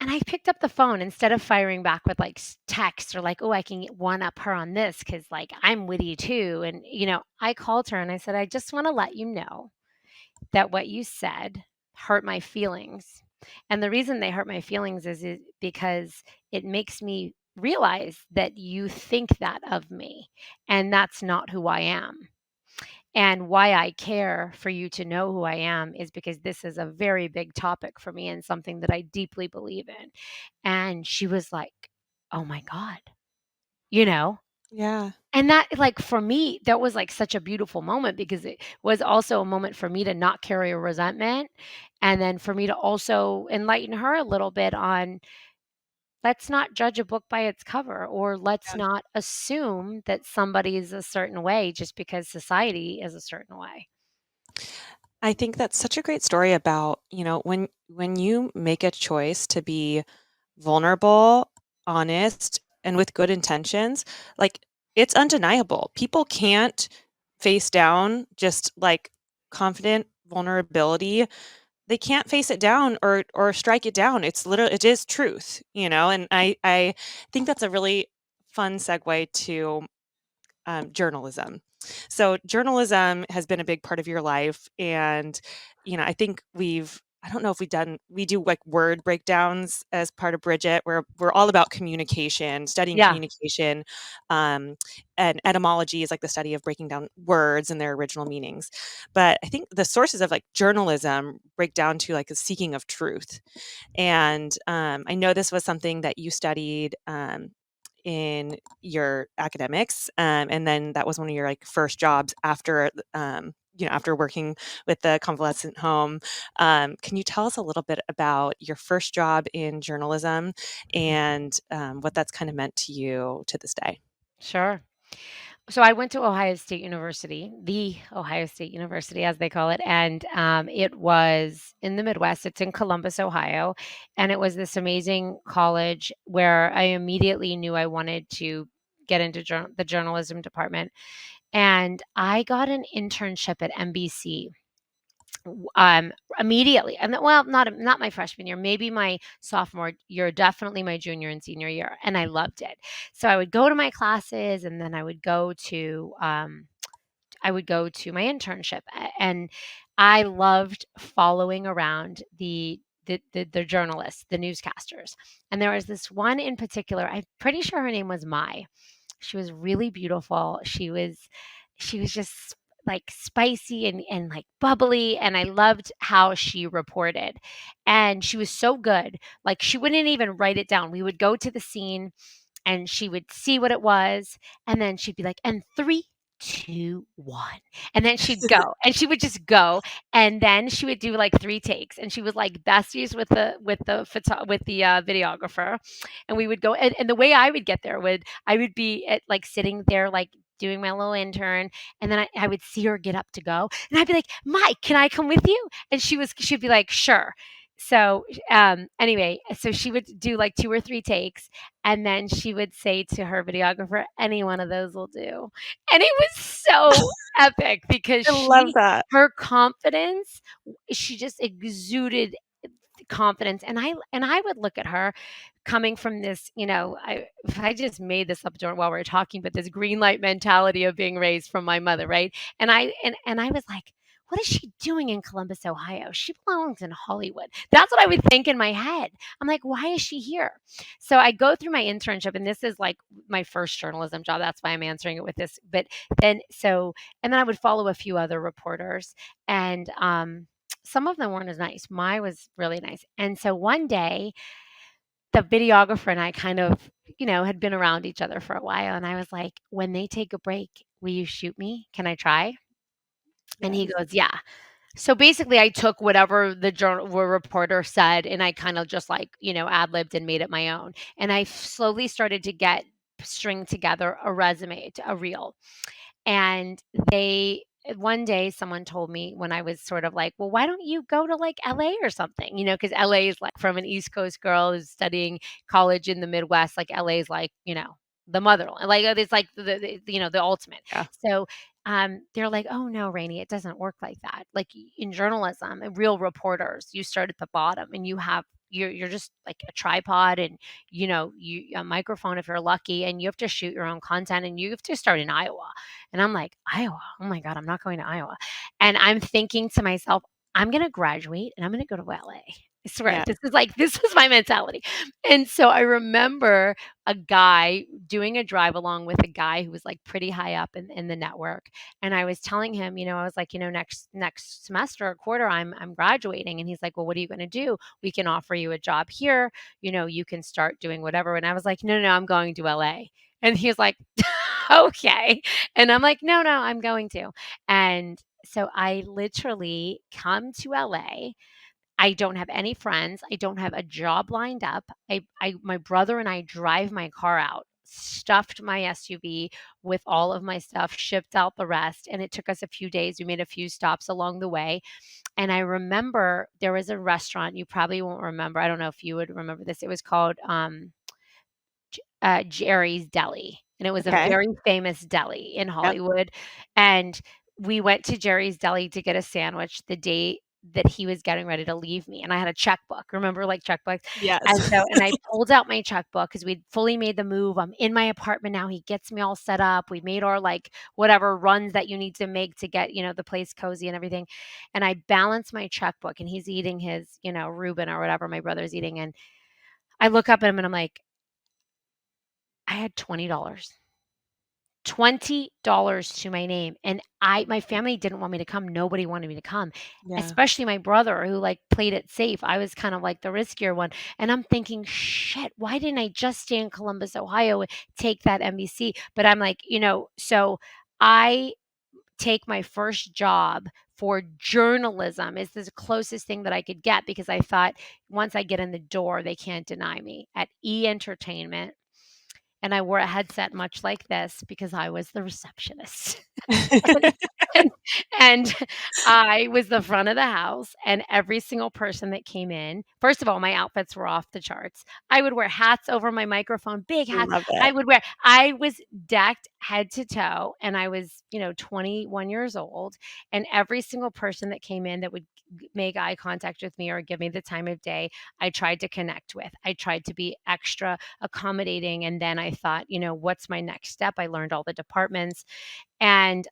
Speaker 2: And I picked up the phone instead of firing back with like text or like, oh, I can get one up her on this because like I'm witty too. And, I called her and I said, I just want to let you know that what you said hurt my feelings. And the reason they hurt my feelings is because it makes me realize that you think that of me. And that's not who I am. And why I care for you to know who I am is because this is a very big topic for me and something that I deeply believe in. And she was like, "Oh my God," you know?
Speaker 1: Yeah.
Speaker 2: And that, like, for me, that was like such a beautiful moment because it was also a moment for me to not carry a resentment. And then for me to also enlighten her a little bit on, let's not judge a book by its cover, or let's
Speaker 1: Yeah.
Speaker 2: not assume that somebody is a certain way just because society is a certain way.
Speaker 1: I think that's such a great story about, when you make a choice to be vulnerable, honest, and with good intentions, like, it's undeniable. People can't face down just, like, confident vulnerability. They can't face it down or strike it down. It is truth, and I think that's a really fun segue to journalism. So journalism has been a big part of your life, and I think I don't know if we do like word breakdowns as part of Bridget, where we're all about communication, studying
Speaker 2: Yeah.
Speaker 1: communication, um, and etymology is like the study of breaking down words and their original meanings. But I think the sources of like journalism break down to like the seeking of truth, and I know this was something that you studied. In your academics, and then that was one of your like first jobs after after working with the convalescent home. Can you tell us a little bit about your first job in journalism and what that's kind of meant to you to this day?
Speaker 2: Sure. So I went to Ohio State University, the Ohio State University, as they call it, and it was in the Midwest. It's in Columbus, Ohio, and it was this amazing college where I immediately knew I wanted to get into the journalism department, and I got an internship at NBC um, immediately. And well, not my freshman year, maybe my sophomore year, definitely my junior and senior year, and I loved it. So I would go to my classes, and then I would go to my internship, and I loved following around the journalists, the newscasters. And there was this one in particular. I'm pretty sure her name was Mai. She was really beautiful. She was just like spicy and like bubbly, and I loved how she reported. And she was so good. Like she wouldn't even write it down. We would go to the scene and she would see what it was, and then she'd be like, "And 3, 2, 1." And then she'd go, and she would just go, and then she would do, like, 3 takes, and she was, like, besties with the videographer, and we would go and the way I would get there I would be at, like, sitting there, like, doing my little intern, and then I would see her get up to go, and I'd be like, "Mike, can I come with you?" And she'd be like, "Sure." So, anyway, so she would do, like, 2 or 3 takes, and then she would say to her videographer, "Any one of those will do." And it was so epic because
Speaker 1: I love that.
Speaker 2: her confidence, she just exuded confidence, and I would look at her coming from this, I just made this up during while we were talking, but this green light mentality of being raised from my mother, right? And I was like, "What is she doing in Columbus, Ohio? She belongs in Hollywood." That's what I would think in my head. I'm like, "Why is she here?" So I go through my internship, and this is like my first journalism job. That's why I'm answering it with this. But then so and then I would follow a few other reporters, and some of them weren't as nice. Mine was really nice. And so one day, the videographer and I kind of, had been around each other for a while. And I was like, "When they take a break, will you shoot me? Can I try?" And he
Speaker 1: Yes.
Speaker 2: goes, "Yeah." So basically, I took whatever the journal reporter said and I kind of just like, ad libbed and made it my own. And I slowly started to string together a resume, a reel. And they one day someone told me when I was sort of like, "Well, why don't you go to like LA or something?" Because LA is like from an East Coast girl who's studying college in the Midwest, like LA is like, the motherland. Like it's like the ultimate.
Speaker 1: Yeah.
Speaker 2: So they're like, "Oh no, Rainey, it doesn't work like that. Like in journalism and real reporters, you start at the bottom and you're just like a tripod and a microphone if you're lucky, and you have to shoot your own content, and you have to start in Iowa." And I'm like, "Iowa? Oh my God, I'm not going to Iowa." And I'm thinking to myself, "I'm gonna graduate and I'm gonna go to LA." I swear,
Speaker 1: Yeah.
Speaker 2: this was my mentality. And so I remember a guy doing a drive along with a guy who was like pretty high up in the network. And I was telling him, I was like, next semester or quarter, I'm graduating. And he's like, "Well, what are you gonna do? We can offer you a job here. You can start doing whatever." And I was like, "No, no, no, I'm going to LA." And he was like, "Okay." And I'm like, "No, no, I'm going to." And so I literally come to LA. I don't have any friends. I don't have a job lined up. My brother and I drive my car out, stuffed my SUV with all of my stuff, shipped out the rest. And it took us a few days. We made a few stops along the way. And I remember there was a restaurant, you probably won't remember. I don't know if you would remember this. It was called Jerry's Deli, and it was a
Speaker 1: Okay.
Speaker 2: very famous deli in
Speaker 1: Yep.
Speaker 2: Hollywood, and we went to Jerry's Deli to get a sandwich the day that he was getting ready to leave me, and I had a checkbook. Remember, like, checkbooks?
Speaker 1: Yes.
Speaker 2: And I pulled out my checkbook because 'cause we'd fully made the move. I'm in my apartment now, he gets me all set up. We made our, like, whatever runs that you need to make to get, the place cozy and everything, and I balance my checkbook, and he's eating his, Reuben or whatever my brother's eating, and I look up at him, and I'm like, I had $20. $20 to my name, and my family didn't want me to come, nobody wanted me to come,
Speaker 1: Yeah.
Speaker 2: especially my brother who, like, played it safe. I was kind of like the riskier one, and I'm thinking, "Shit, why didn't I just stay in Columbus, Ohio, and take that NBC?" But I'm like, so I take my first job for journalism is the closest thing that I could get because I thought once I get in the door, they can't deny me at E Entertainment, and I wore a headset much like this because I was the receptionist. And and I was the front of the house, and every single person that came in first of all, my outfits were off the charts. I would wear hats over my microphone, big hats.
Speaker 1: Love it.
Speaker 2: I was decked head to toe, and I was, 21 years old, and every single person that came in that would make eye contact with me or give me the time of day, I tried to connect with. I tried to be extra accommodating, and then I thought, "What's my next step?" I learned all the departments, And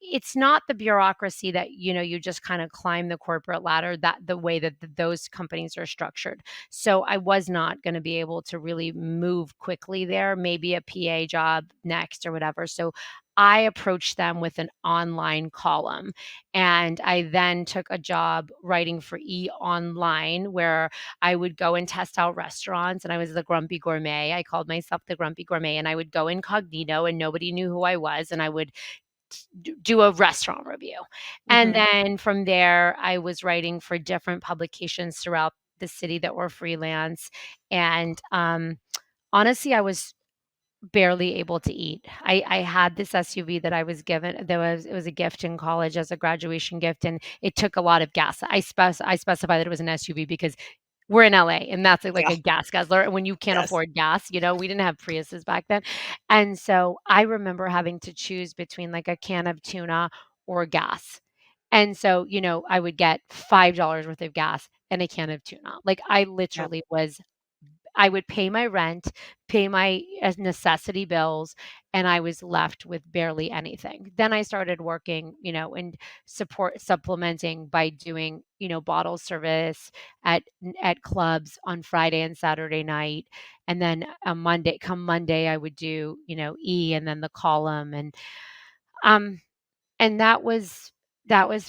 Speaker 2: it's not the bureaucracy that you just kind of climb the corporate ladder, that the way that those companies are structured. So I was not going to be able to really move quickly there, maybe a PA job next or whatever. So I approached them with an online column, and I then took a job writing for E Online, where I would go and test out restaurants, and I was the grumpy gourmet. I called myself the grumpy gourmet, and I would go incognito and nobody knew who I was, and I would do a restaurant review. And
Speaker 1: Mhm.
Speaker 2: then from there, I was writing for different publications throughout the city that were freelance. And honestly, I was barely able to eat. I had this SUV that I was given. It was a gift in college as a graduation gift, and it took a lot of gas. I specify that it was an SUV because we're in LA, and that's like
Speaker 1: Yeah.
Speaker 2: a gas guzzler, and when you can't
Speaker 1: Yes.
Speaker 2: afford gas, we didn't have Priuses back then, and so I remember having to choose between, like, a can of tuna or gas, and so, I would get $5 worth of gas and a can of tuna. Like,
Speaker 1: Yep.
Speaker 2: I would pay my rent, pay my, necessity bills, and I was left with barely anything. Then I started working, and supplementing by doing, bottle service at clubs on Friday and Saturday night, and then on Monday, I would do, E and then the column, um, and that was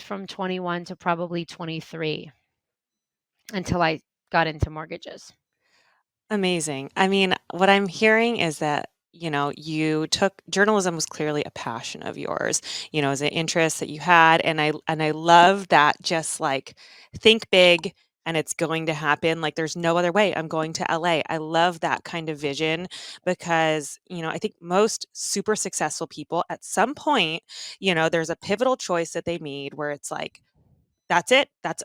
Speaker 2: from 21 to probably 23 until I got into mortgages.
Speaker 1: Amazing. I mean, what I'm hearing is that, you took journalism was clearly a passion of yours, as an interest that you had, and I love that just like think big and it's going to happen. Like there's no other way. I'm going to LA. I love that kind of vision because, I think most super successful people at some point, there's a pivotal choice that they made where it's like that's it. That's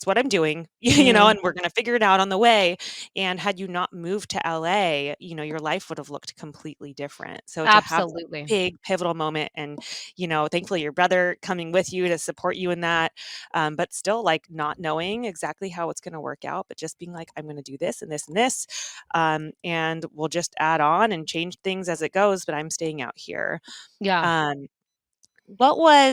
Speaker 1: what I'm doing,
Speaker 2: Mhm.
Speaker 1: and we're gonna figure it out on the way. And had you not moved to LA, your life would have looked completely different. So to have that
Speaker 2: Absolutely.
Speaker 1: big pivotal moment and, thankfully your brother coming with you to support you in that, but still like not knowing exactly how it's gonna work out, but just being like, I'm gonna do this and this and this. And we'll just add on and change things as it goes, but I'm staying out here.
Speaker 2: Yeah.
Speaker 1: Um,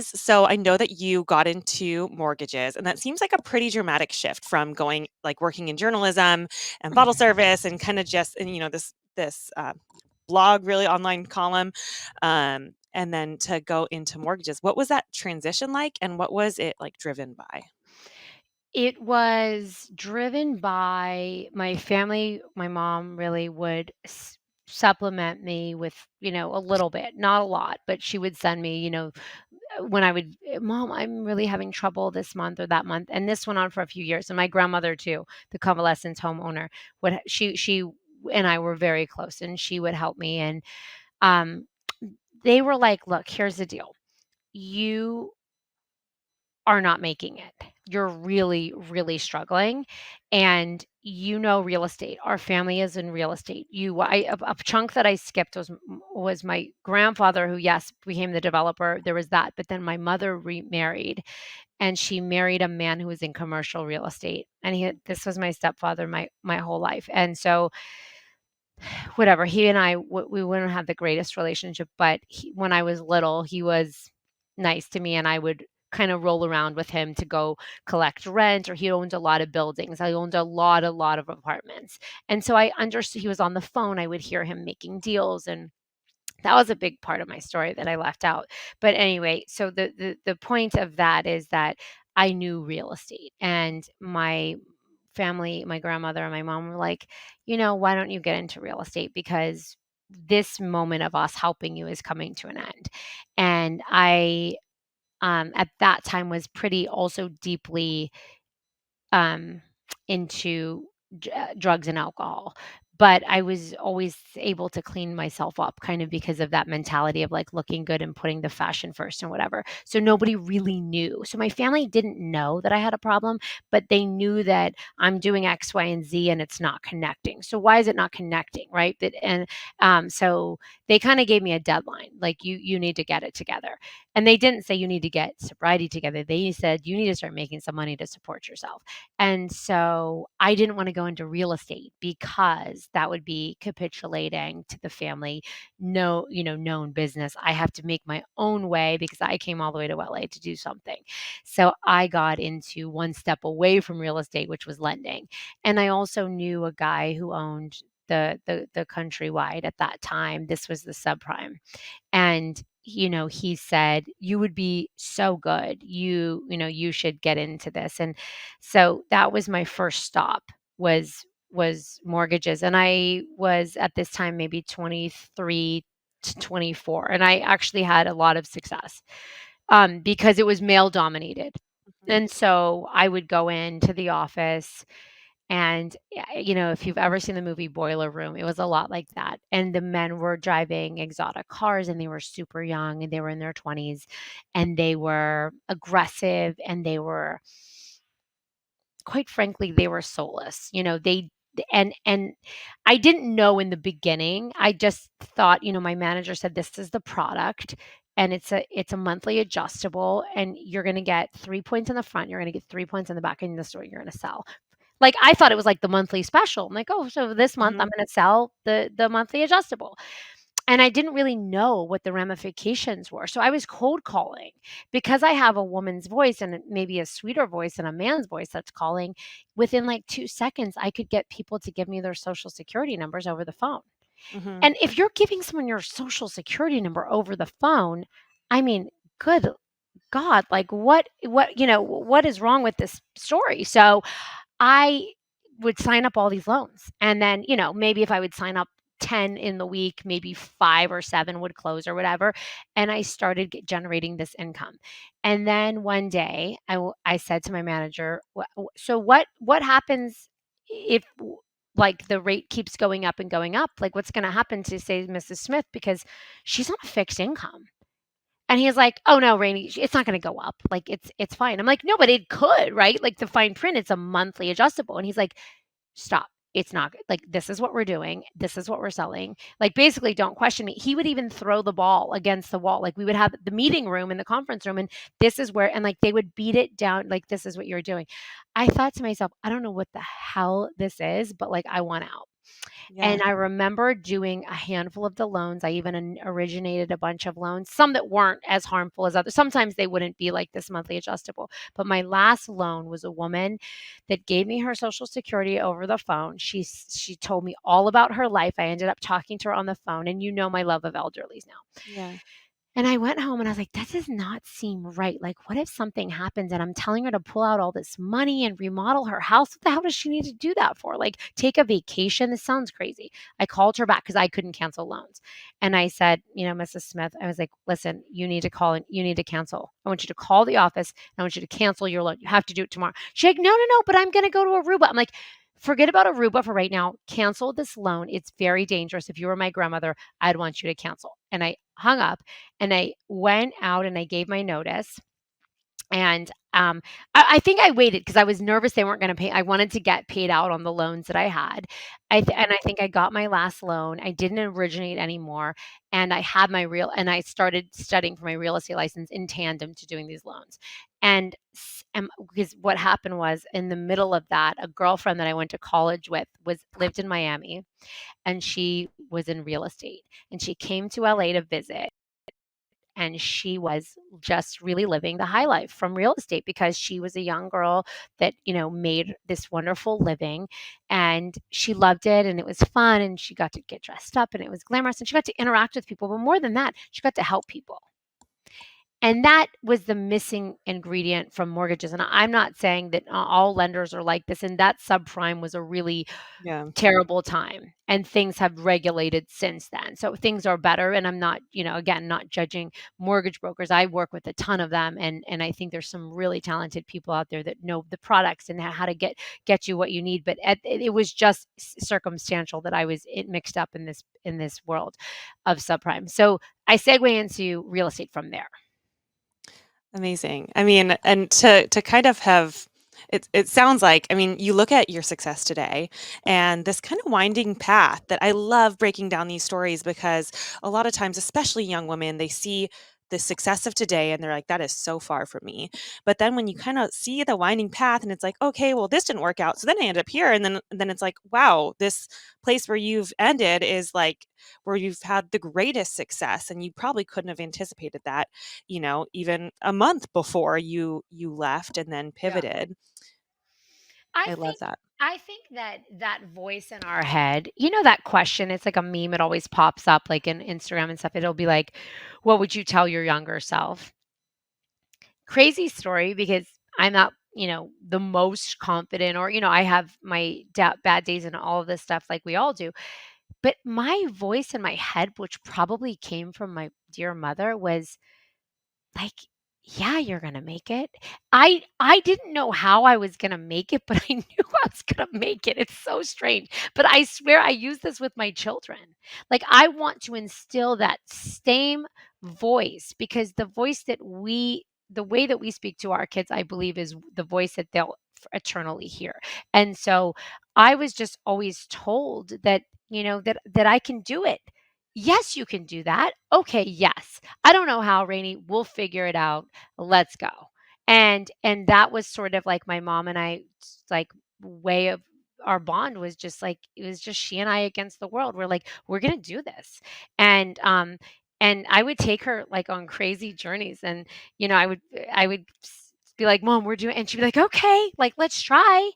Speaker 1: so I know that you got into mortgages, and that seems like a pretty dramatic shift from going like working in journalism and bottle service and kind of just and this blog really online column, and then to go into mortgages. What was that transition like, and what was it like driven by?
Speaker 2: It was driven by my family. My mom really would supplement me with, a little bit, not a lot, but she would send me, when I would, Mom, I'm really having trouble this month or that month. And this went on for a few years. And my grandmother, too, the convalescence home owner, she and I were very close, and she would help me. And um, they were like, look, here's the deal. You are not making it. You're really, really struggling, and real estate. Our family is in real estate. A chunk that I skipped was my grandfather, who, yes, became the developer. There was that, but then my mother remarried, and she married a man who was in commercial real estate, and this was my stepfather my whole life, and so whatever. He and we wouldn't have the greatest relationship, but when I was little, he was nice to me, and I would kind of roll around with him to go collect rent, or he owned a lot of buildings. I owned a lot of apartments. And so I understood he was on the phone. I would hear him making deals, and that was a big part of my story that I left out. But anyway, so the point of that is that I knew real estate, and my family, my grandmother and my mom were like, why don't you get into real estate? Because this moment of us helping you is coming to an end. And I, at that time, was pretty also deeply um, into drugs and alcohol. But I was always able to clean myself up kind of because of that mentality of like looking good and putting the fashion first and whatever. So nobody really knew. So my family didn't know that I had a problem, but they knew that I'm doing X, Y, and Z and it's not connecting. So why is it not connecting? Right. So they kind of gave me a deadline, like you need to get it together. And they didn't say you need to get sobriety together. They said you need to start making some money to support yourself. And so I didn't want to go into real estate because because that would be capitulating to the family, no, known business. I have to make my own way because I came all the way to LA to do something. So I got into one step away from real estate, which was lending. And I also knew a guy who owned the countrywide at that time. This was the subprime. And he said, "You would be so good. You should get into this." And so that was my first stop, was mortgages. And I was at this time maybe 23 to 24, and I actually had a lot of success, because it was male dominated.
Speaker 1: Mhm.
Speaker 2: And so I would go into the office, and, if you've ever seen the movie Boiler Room, it was a lot like that. And the men were driving exotic cars, and they were super young, and they were in their 20s, and they were aggressive, and they were, quite frankly, they were soulless. And I didn't know in the beginning. I just thought, my manager said, "This is the product, and it's a monthly adjustable, and you're gonna get 3 points in the front, you're gonna get 3 points in the back, and in the store you're gonna sell." Like, I thought it was like the monthly special. I'm like, "Oh, so this month I'm
Speaker 1: Mhm.
Speaker 2: gonna sell the monthly adjustable." And I didn't really know what the ramifications were. So I was cold calling because I have a woman's voice and maybe a sweeter voice than a man's voice that's calling. Within like 2 seconds, I could get people to give me their social security numbers over the phone.
Speaker 1: Mhm.
Speaker 2: And if you're giving someone your social security number over the phone, I mean, good God, like what is wrong with this story? So I would sign up all these loans. And then, maybe if I would sign up 10 in the week, maybe 5 or 7 would close or whatever. And I started generating this income. And then one day I said to my manager, So what happens if like the rate keeps going up and going up? Like what's going to happen to, say, Mrs. Smith, because she's on a fixed income?" And he's like, "Oh, no, Rainey, it's not gonna go up. Like, it's fine." I'm like, "No, but it could, right? Like, the fine print, it's a monthly adjustable." And he's like, "Stop. It's not good. Like, this is what we're doing. This is what we're selling. Like, basically, don't question me." He would even throw the ball against the wall. Like, we would have the meeting room in the conference room, and this is where, and like, they would beat it down. Like, "This is what you're doing." I thought to myself, I don't know what the hell this is, but like, I want out. And
Speaker 1: Yeah.
Speaker 2: I remember doing a handful of the loans. I even originated a bunch of loans, some that weren't as harmful as others. Sometimes they wouldn't be like this monthly adjustable. But my last loan was a woman that gave me her social security over the phone. She told me all about her life. I ended up talking to her on the phone, and my love of elderlies now.
Speaker 1: Yeah.
Speaker 2: And I went home and I was like, "That does not seem right. Like, what if something happens and I'm telling her to pull out all this money and remodel her house? What the hell does she need to do that for? Like, take a vacation? This sounds crazy." I called her back because I couldn't cancel loans. And I said, "Mrs. Smith," I was like, "Listen, you need to call and you need to cancel. I want you to call the office and I want you to cancel your loan. You have to do it tomorrow." She's like, "No, no, no, but I'm going to go to Aruba." I'm like, "Forget about Aruba for right now. Cancel this loan. It's very dangerous. If you were my grandmother, I'd want you to cancel." And I hung up and I went out and I gave my notice. And I think I waited because I was nervous they weren't going to pay. I wanted to get paid out on the loans that I had. And I think I got my last loan. I didn't originate anymore, and I had my real. And I started studying for my real estate license in tandem to doing these loans. And because what happened was, in the middle of that, a girlfriend that I went to college with lived in Miami, and she was in real estate, and she came to LA to visit, and she was just really living the high life from real estate because she was a young girl that made this wonderful living, and she loved it, and it was fun, and she got to get dressed up, and it was glamorous, and she got to interact with people, but more than that, she got to help people. And that was the missing ingredient from mortgages. And I'm not saying that all lenders are like this, and that subprime was a really
Speaker 1: Yeah.
Speaker 2: terrible time, and things have regulated since then. So things are better, and I'm not, again, not judging mortgage brokers. I work with a ton of them, and I think there's some really talented people out there that know the products and how to get you what you need. But it was just circumstantial that I was mixed up in this world of subprime. So I segue into real estate from there.
Speaker 1: Amazing. I mean, and to kind of have it sounds like, I mean, you look at your success today and this kind of winding path that I love breaking down these stories because a lot of times, especially young women, they see the success of today and they're like, that is so far from me. But then when you kind of see the winding path and it's like, okay, well, this didn't work out. So then I end up here. And then it's like, wow, this place where you've ended is like where you've had the greatest success. And you probably couldn't have anticipated that, even a month before you left and then
Speaker 2: Yeah.
Speaker 1: pivoted.
Speaker 2: I
Speaker 1: I love
Speaker 2: think
Speaker 1: that.
Speaker 2: I think that that voice in our head, that question, it's like a meme, it always pops up like in Instagram and stuff. It'll be like, what would you tell your younger self? Crazy story because I'm not, the most confident or, I have my bad days and all of this stuff like we all do. But my voice in my head, which probably came from my dear mother, was like, "Yeah, you're gonna make it." I didn't know how I was gonna make it, but I knew I was gonna make it. It's so strange, but I swear I use this with my children. Like, I want to instill that same voice because the way that we speak to our kids, I believe, is the voice that they'll eternally hear. And so, I was just always told that, that I can do it. "Yes, you can do that." "Okay, yes." "I don't know how, Rainey. We'll figure it out. Let's go." And that was sort of like my mom and I like way of our bond was just like it was just she and I against the world. We're like, we're gonna do this. And I would take her like on crazy journeys and I would be like, Mom, we're doing and she'd be like, okay, like let's try.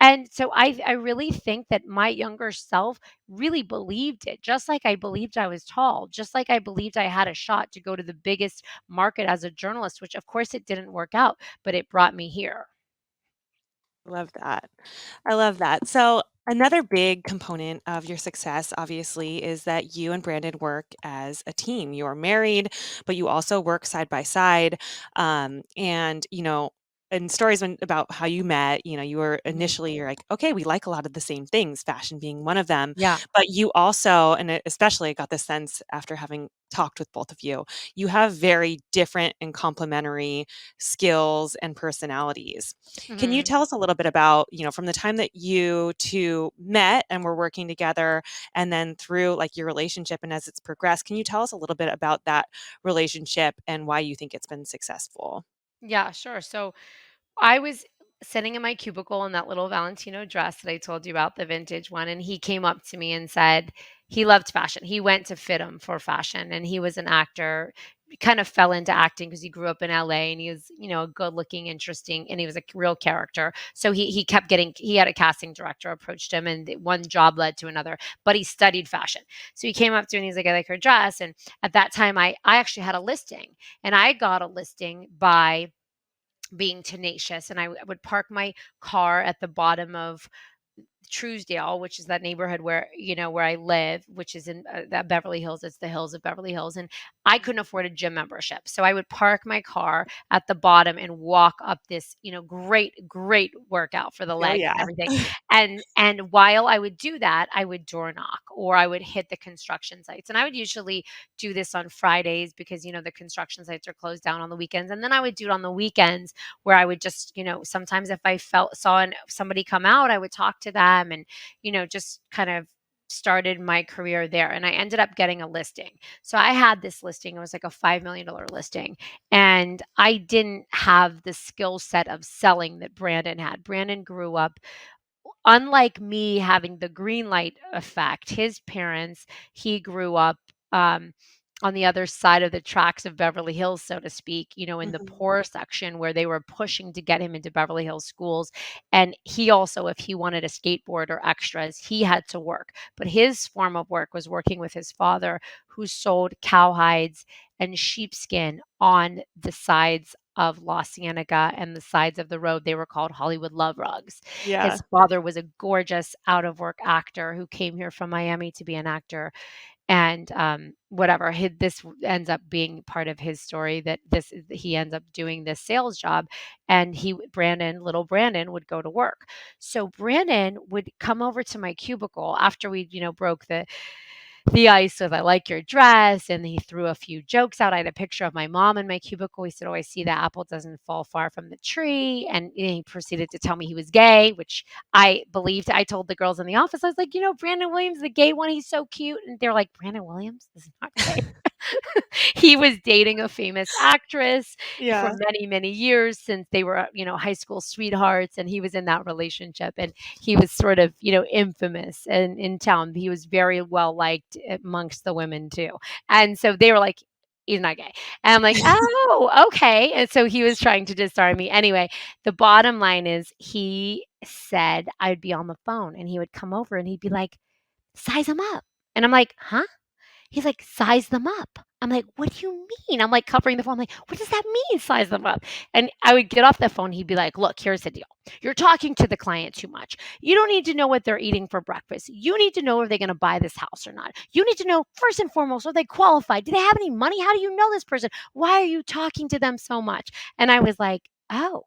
Speaker 2: And so I really think that my younger self really believed it, just like I believed I was tall, just like I believed I had a shot to go to the biggest market as a journalist, which of course it didn't work out, but it brought me here.
Speaker 1: Love that. I love that. So, another big component of your success, obviously, is that you and Brandon work as a team. You are married, but you also work side by side. And, and stories about how you met, you were
Speaker 2: Mhm.
Speaker 1: initially, you're like, okay, we like a lot of the same things, fashion being one of them.
Speaker 2: Yeah.
Speaker 1: But you also, and especially I got the sense after having talked with both of you have very different and complementary skills and personalities. Can you
Speaker 2: Mhm.
Speaker 1: tell us a little bit about, from the time that you two met and were working together and then through like your relationship and as it's progressed, can you tell us a little bit about that relationship and why you think it's been successful?
Speaker 2: Yeah, sure. So I was sitting in my cubicle in that little Valentino dress that I told you about, the vintage one, and he came up to me and said he loved fashion. He went to FITM for fashion, and he was an actor. He kind of fell into acting because he grew up in LA and he was, a good-looking, interesting, and he was a real character. So he kept getting. He had a casting director approached him, and one job led to another. But he studied fashion, so he came up to me and he's like, "I like her dress." And at that time, I actually had a listing, and I got a listing by being tenacious, and I would park my car at the bottom of Truesdale, which is that neighborhood where I live, which is in that Beverly Hills. It's the hills of Beverly Hills, and I couldn't afford a gym membership, so I would park my car at the bottom and walk up this, great workout for the
Speaker 1: Oh,
Speaker 2: legs
Speaker 1: yeah.
Speaker 2: and everything. And while I would do that, I would door knock or I would hit the construction sites, and I would usually do this on Fridays because the construction sites are closed down on the weekends, and then I would do it on the weekends where I would just, sometimes if I somebody come out, I would talk to them and, just kind of started my career there. And I ended up getting a listing. So I had this listing, it was like a $5 million listing. And I didn't have the skill set of selling that Brandon had. Brandon grew up unlike me having the green light effect, his parents, he grew up um, on the other side of the tracks of Beverly Hills, so to speak, in the
Speaker 1: Mhm.
Speaker 2: poor section where they were pushing to get him into Beverly Hills schools. And he also, if he wanted a skateboard or extras, he had to work. But his form of work was working with his father, who sold cowhides and sheepskin on the sides of La Cienega and the sides of the road. They were called Hollywood Love Rugs.
Speaker 1: Yeah.
Speaker 2: His father was a gorgeous out of work actor who came here from Miami to be an actor. And whatever, this ends up being part of his story that he ends up doing this sales job, and little Brandon would go to work. So Brandon would come over to my cubicle after we, broke the ice with "I like your dress," and he threw a few jokes out. I had a picture of my mom in my cubicle. He said, "Oh, I see the apple doesn't fall far from the tree." And he proceeded to tell me he was gay, which I believed. I told the girls in the office, I was like, Brandon Williams, the gay one, he's so cute. And they're like, "Brandon Williams is not gay." He was dating a famous actress for
Speaker 1: Yeah.
Speaker 2: many, many years since they were, high school sweethearts, and he was in that relationship, and he was sort of, infamous in town. He was very well liked amongst the women too. And so they were like, he's not gay. And I'm like, oh, okay. And so he was trying to disarm me. Anyway, the bottom line is he said I'd be on the phone and he would come over and he'd be like, size them up. And I'm like, huh? He's like, "Size them up." I'm like, "What do you mean?" I'm like covering the phone. I'm like, "What does that mean, size them up?" And I would get off the phone. He'd be like, "Look, here's the deal. You're talking to the client too much. You don't need to know what they're eating for breakfast. You need to know if they're going to buy this house or not. You need to know, first and foremost, are they qualified? Do they have any money? How do you know this person? Why are you talking to them so much?" And I was like, "Oh,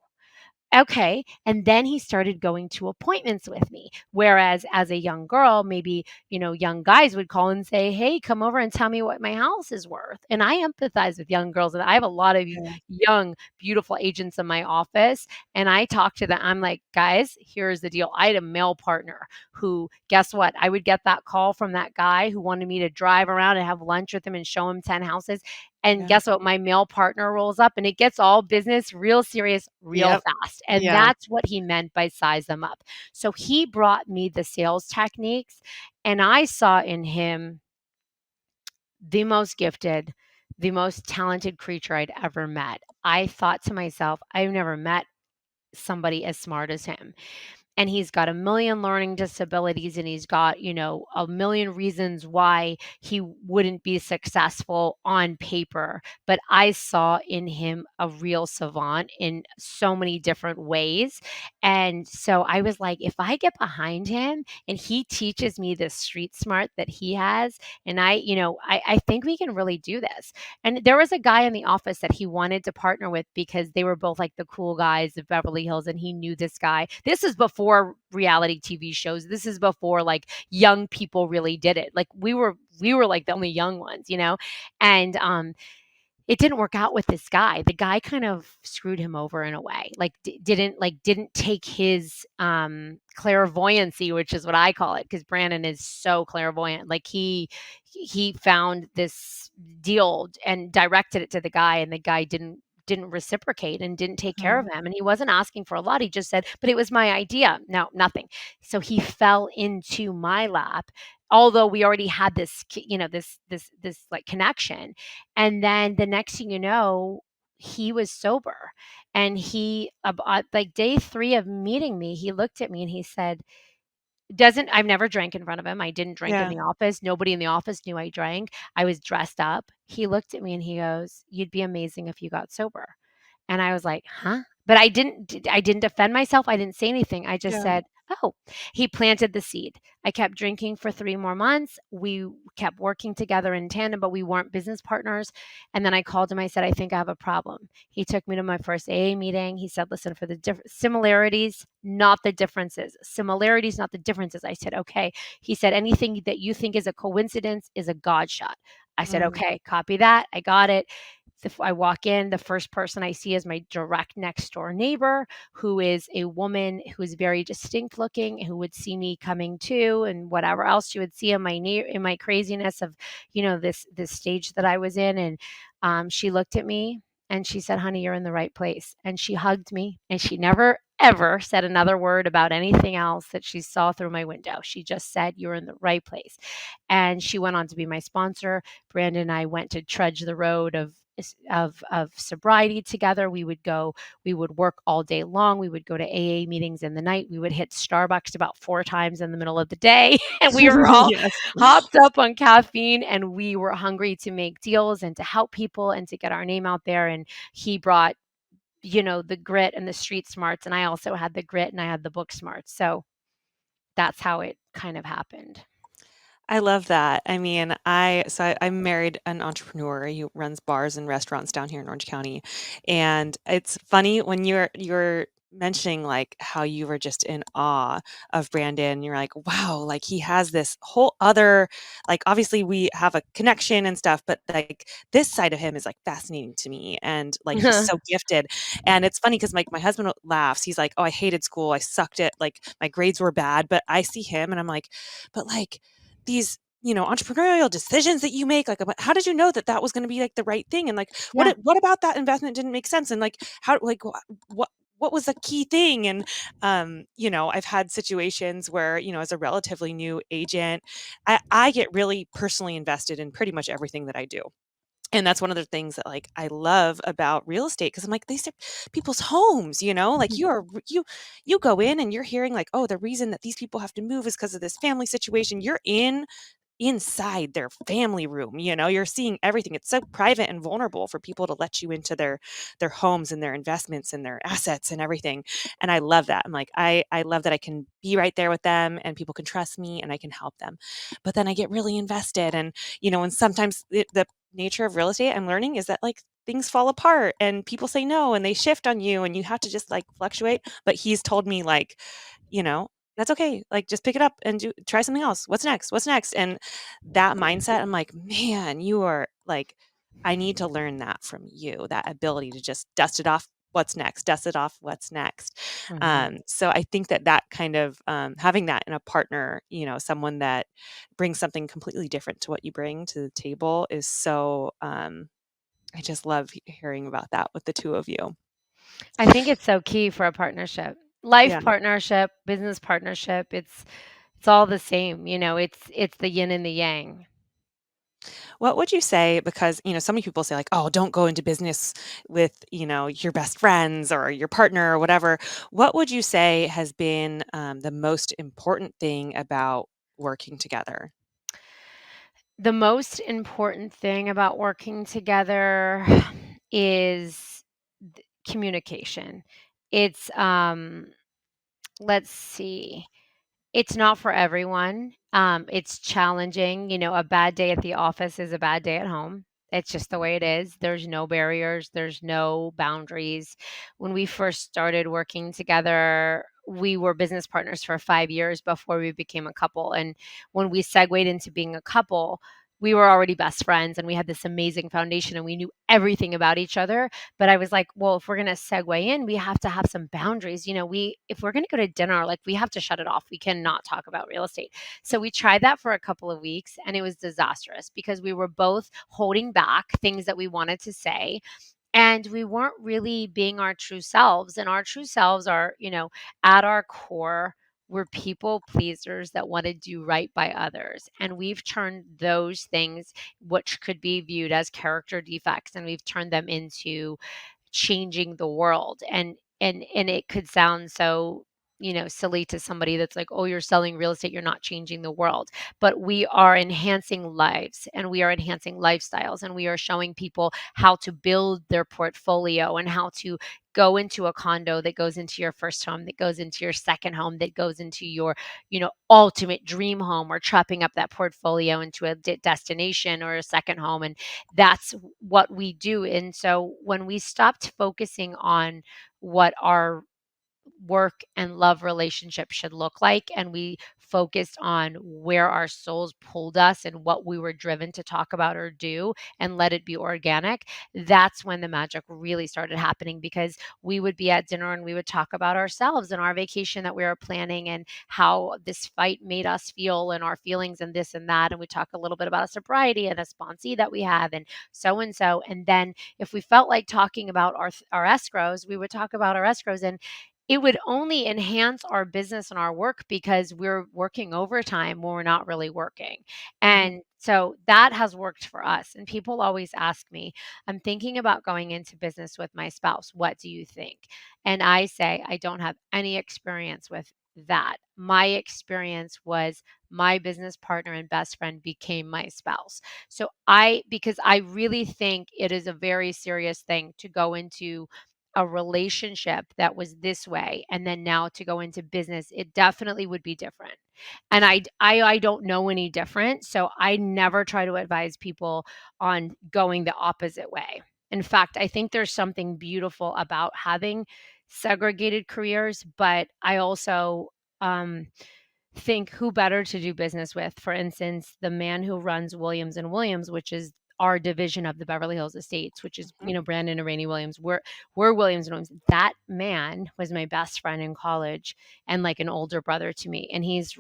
Speaker 2: okay." And then he started going to appointments with me. Whereas as a young girl, maybe, young guys would call and say, "Hey, come over and tell me what my house is worth." And I empathize with young girls. And I have a lot of
Speaker 1: Yeah.
Speaker 2: young, beautiful agents in my office. And I talk to them. I'm like, guys, here's the deal. I had a male partner who, guess what? I would get that call from that guy who wanted me to drive around and have lunch with him and show him 10 houses. And
Speaker 1: Yeah.
Speaker 2: guess what? My male partner rolls up and it gets all business real serious real
Speaker 1: Yep.
Speaker 2: fast. And
Speaker 1: Yeah.
Speaker 2: that's what he meant by size them up. So he brought me the sales techniques, and I saw in him the most gifted, the most talented creature I'd ever met. I thought to myself, I've never met somebody as smart as him, and he's got a million learning disabilities, and he's got, a million reasons why he wouldn't be successful on paper. But I saw in him a real savant in so many different ways. And so I was like, if I get behind him and he teaches me this street smart that he has, and I think we can really do this. And there was a guy in the office that he wanted to partner with because they were both like the cool guys of Beverly Hills, and he knew this guy. This is before reality TV shows. This is before like young people really did it. Like we were like the only young ones, And it didn't work out with this guy. The guy kind of screwed him over in a way. Like didn't take his clairvoyancy, which is what I call it, because Brandon is so clairvoyant. Like he found this deal and directed it to the guy, and the guy didn't reciprocate and didn't take care of
Speaker 1: Mhm.
Speaker 2: him. And he wasn't asking for a lot. He just said, "But it was my idea." No, nothing. So he fell into my lap, although we already had this, this like connection. And then the next thing you know, he was sober. And he, like day 3 of meeting me, he looked at me and he said, doesn't I've never drank in front of him. I didn't drink in
Speaker 1: Yeah.
Speaker 2: the office. Nobody in the office knew I drank. I was dressed up. He looked at me and he goes, "You'd be amazing if you got sober." And I was like, "Huh?" But I didn't defend myself. I didn't say anything. I just
Speaker 1: Yeah.
Speaker 2: said, "Oh." He planted the seed. I kept drinking for 3 more months. We kept working together in tandem, but we weren't business partners. And then I called him. I said, "I think I have a problem." He took me to my first AA meeting. He said, "Listen, for the similarities, not the differences. Similarities, not the differences." I said, "Okay." He said, "Anything that you think is a coincidence is a God shot." I said,
Speaker 1: Mm.
Speaker 2: "Okay, copy that. I got it." I walk in, the first person I see is my direct next door neighbor, who is a woman who is very distinct looking, who would see me coming to, and whatever else she would see in my craziness of, this stage that I was in. And she looked at me and she said, "Honey, you're in the right place." And she hugged me, and she never ever said another word about anything else that she saw through my window. She just said, "You're in the right place." And she went on to be my sponsor. Brandon and I went to trudge the road of sobriety together. We would work all day long. We would go to AA meetings in the night. We would hit Starbucks about 4 times in the middle of the day. And we were all
Speaker 1: Yes.
Speaker 2: hopped up on caffeine, and we were hungry to make deals and to help people and to get our name out there. And he brought, the grit and the street smarts. And I also had the grit and I had the book smarts. So that's how it kind of happened.
Speaker 1: I love that. I mean, I married an entrepreneur who runs bars and restaurants down here in Orange County, and it's funny when you're mentioning, like, how you were just in awe of Brandon. You're like, "Wow, like, he has this whole other," like, obviously, we have a connection and stuff, but, like, this side of him is, like, fascinating to me, and, like, he's so gifted. And it's funny because, like, my husband laughs. He's like, "Oh, I hated school. I sucked at, like, my grades were bad," but I see him and I'm like, "But, like, these entrepreneurial decisions that you make, like, about how did you know that that was gonna be, like, the right thing? And, like,
Speaker 2: Yeah.
Speaker 1: what about that investment didn't make sense? And, like, how like, what what was the key thing? And, I've had situations where, as a relatively new agent, I get really personally invested in pretty much everything that I do. And that's one of the things that, like, I love about real estate, because 'cause I'm like, these are people's homes, like,
Speaker 2: Mhm.
Speaker 1: you go in and you're hearing, like, "Oh, the reason that these people have to move is because of this family situation." You're inside their family room, you're seeing everything. It's so private and vulnerable for people to let you into their homes and their investments and their assets and everything. And I love that. I'm like, I love that I can be right there with them and people can trust me and I can help them. But then I get really invested. And and sometimes the nature of real estate, I'm learning, is that, like, things fall apart and people say no and they shift on you and you have to just, like, fluctuate. But he's told me, like, you know that's okay. Like, just pick it up and try something else. What's next? What's next? And that mindset, I'm like, man, you are like, I need to learn that from you, that ability to just dust it off. What's next? Dust it off. What's next?
Speaker 2: Mhm.
Speaker 1: So I think that kind of, having that in a partner, someone that brings something completely different to what you bring to the table, is so, I just love hearing about that with the two of you.
Speaker 2: I think it's so key for a partnership. Life
Speaker 1: Yeah.
Speaker 2: partnership, business partnership, it's all the same, it's the yin and the yang.
Speaker 1: What would you say, because, so many people say, like, "Oh, don't go into business with, your best friends or your partner or whatever." What would you say has been, the most important thing about working together?
Speaker 2: The most important thing about working together is communication. It's, let's see. It's not for everyone. It's challenging. A bad day at the office is a bad day at home. It's just the way it is. There's no barriers, there's no boundaries. When we first started working together, we were business partners for 5 years before we became a couple. And when we segued into being a couple, we were already best friends and we had this amazing foundation and we knew everything about each other. But I was like, well, if we're going to segue in, we have to have some boundaries. If we're going to go to dinner, like we have to shut it off. We cannot talk about real estate. So we tried that for a couple of weeks and it was disastrous because we were both holding back things that we wanted to say and we weren't really being our true selves. And our true selves are, at our core, we're people pleasers that want to do right by others. And we've turned those things, which could be viewed as character defects, and we've turned them into changing the world. And it could sound so, silly to somebody that's like, "Oh, you're selling real estate, you're not changing the world." But we are enhancing lives and we are enhancing lifestyles and we are showing people how to build their portfolio and how to go into a condo that goes into your first home, that goes into your second home, that goes into your, ultimate dream home, or chopping up that portfolio into a destination or a second home. And that's what we do. And so when we stopped focusing on what our work and love relationship should look like, and we focused on where our souls pulled us and what we were driven to talk about or do, and let it be organic, that's when the magic really started happening. Because we would be at dinner and we would talk about ourselves and our vacation that we were planning and how this fight made us feel and our feelings and this and that, and we talk a little bit about a sobriety and a sponsee that we have and so and so. And then if we felt like talking about our escrows, we would talk about our escrows, and it would only enhance our business and our work because we're working overtime when we're not really working.
Speaker 1: Mhm.
Speaker 2: And so that has worked for us. And people always ask me, "I'm thinking about going into business with my spouse. What do you think?" And I say, I don't have any experience with that. My experience was my business partner and best friend became my spouse. So because I really think it is a very serious thing to go into a relationship that was this way and then now to go into business, it definitely would be different. And I don't know any different, so I never try to advise people on going the opposite way. In fact, I think there's something beautiful about having segregated careers, but I also um think who better to do business with. For instance, the man who runs Williams and Williams, which is our division of the Beverly Hills Estates, which is, Brandon and Rayni Williams. We're Williams and Williams. That man was my best friend in college and like an older brother to me. And he's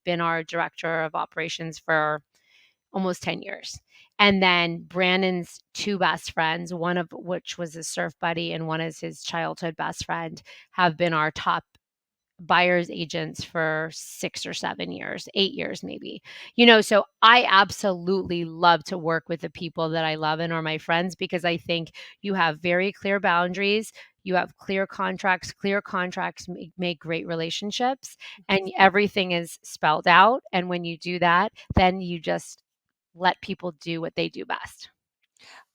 Speaker 2: been our director of operations for almost 10 years. And then Brandon's two best friends, one of which was his surf buddy and one is his childhood best friend, have been our top buyer's agents for 6 or 7 years, 8 years maybe. So I absolutely love to work with the people that I love and are my friends because I think you have very clear boundaries, you have clear contracts. Clear contracts make great relationships, and everything is spelled out, and when you do that, then you just let people do what they do best.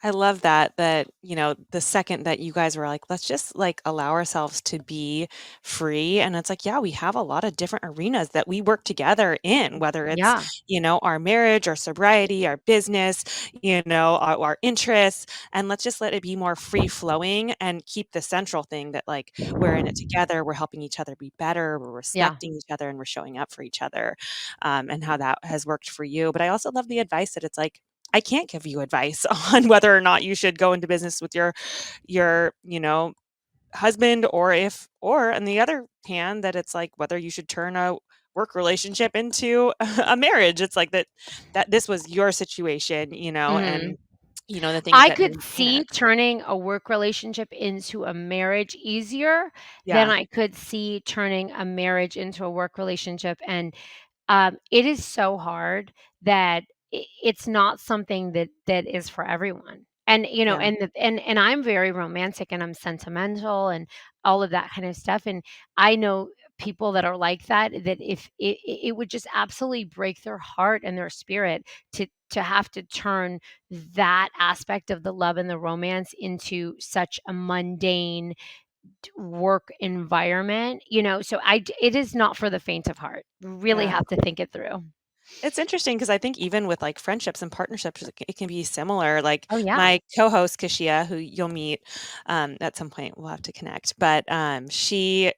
Speaker 1: I love that, the second that you guys were like, "Let's just, like, allow ourselves to be free," and it's like, yeah, we have a lot of different arenas that we work together in, whether it's,
Speaker 2: Yeah.
Speaker 1: our marriage, our sobriety, our business, our interests, and let's just let it be more free flowing and keep the central thing that, like, we're in it together, we're helping each other be better, we're
Speaker 2: Yeah.
Speaker 1: respecting each other, and we're showing up for each other, and how that has worked for you. But I also love the advice that it's like, I can't give you advice on whether or not you should go into business with your husband, or on the other hand, that it's like whether you should turn a work relationship into a marriage. It's like that this was your situation,
Speaker 2: Mhm.
Speaker 1: and the things
Speaker 2: I
Speaker 1: that
Speaker 2: could
Speaker 1: made you
Speaker 2: see
Speaker 1: tick.
Speaker 2: turning a work relationship into a marriage easier than
Speaker 1: Yeah,
Speaker 2: I could see turning a marriage into a work relationship, and it is so hard that it's not something that is for everyone. And
Speaker 1: yeah,
Speaker 2: and I'm very romantic and I'm sentimental and all of that kind of stuff. And I know people that are like that. That if it would just absolutely break their heart and their spirit to have to turn that aspect of the love and the romance into such a mundane work environment, so it is not for the faint of heart. Really
Speaker 1: yeah.
Speaker 2: have to think it through.
Speaker 1: It's interesting because I think even with, like, friendships and partnerships, it can be similar. Like,
Speaker 2: Oh, yeah.
Speaker 1: my co-host, Kashia, who you'll meet, at some point, we'll have to connect, but, she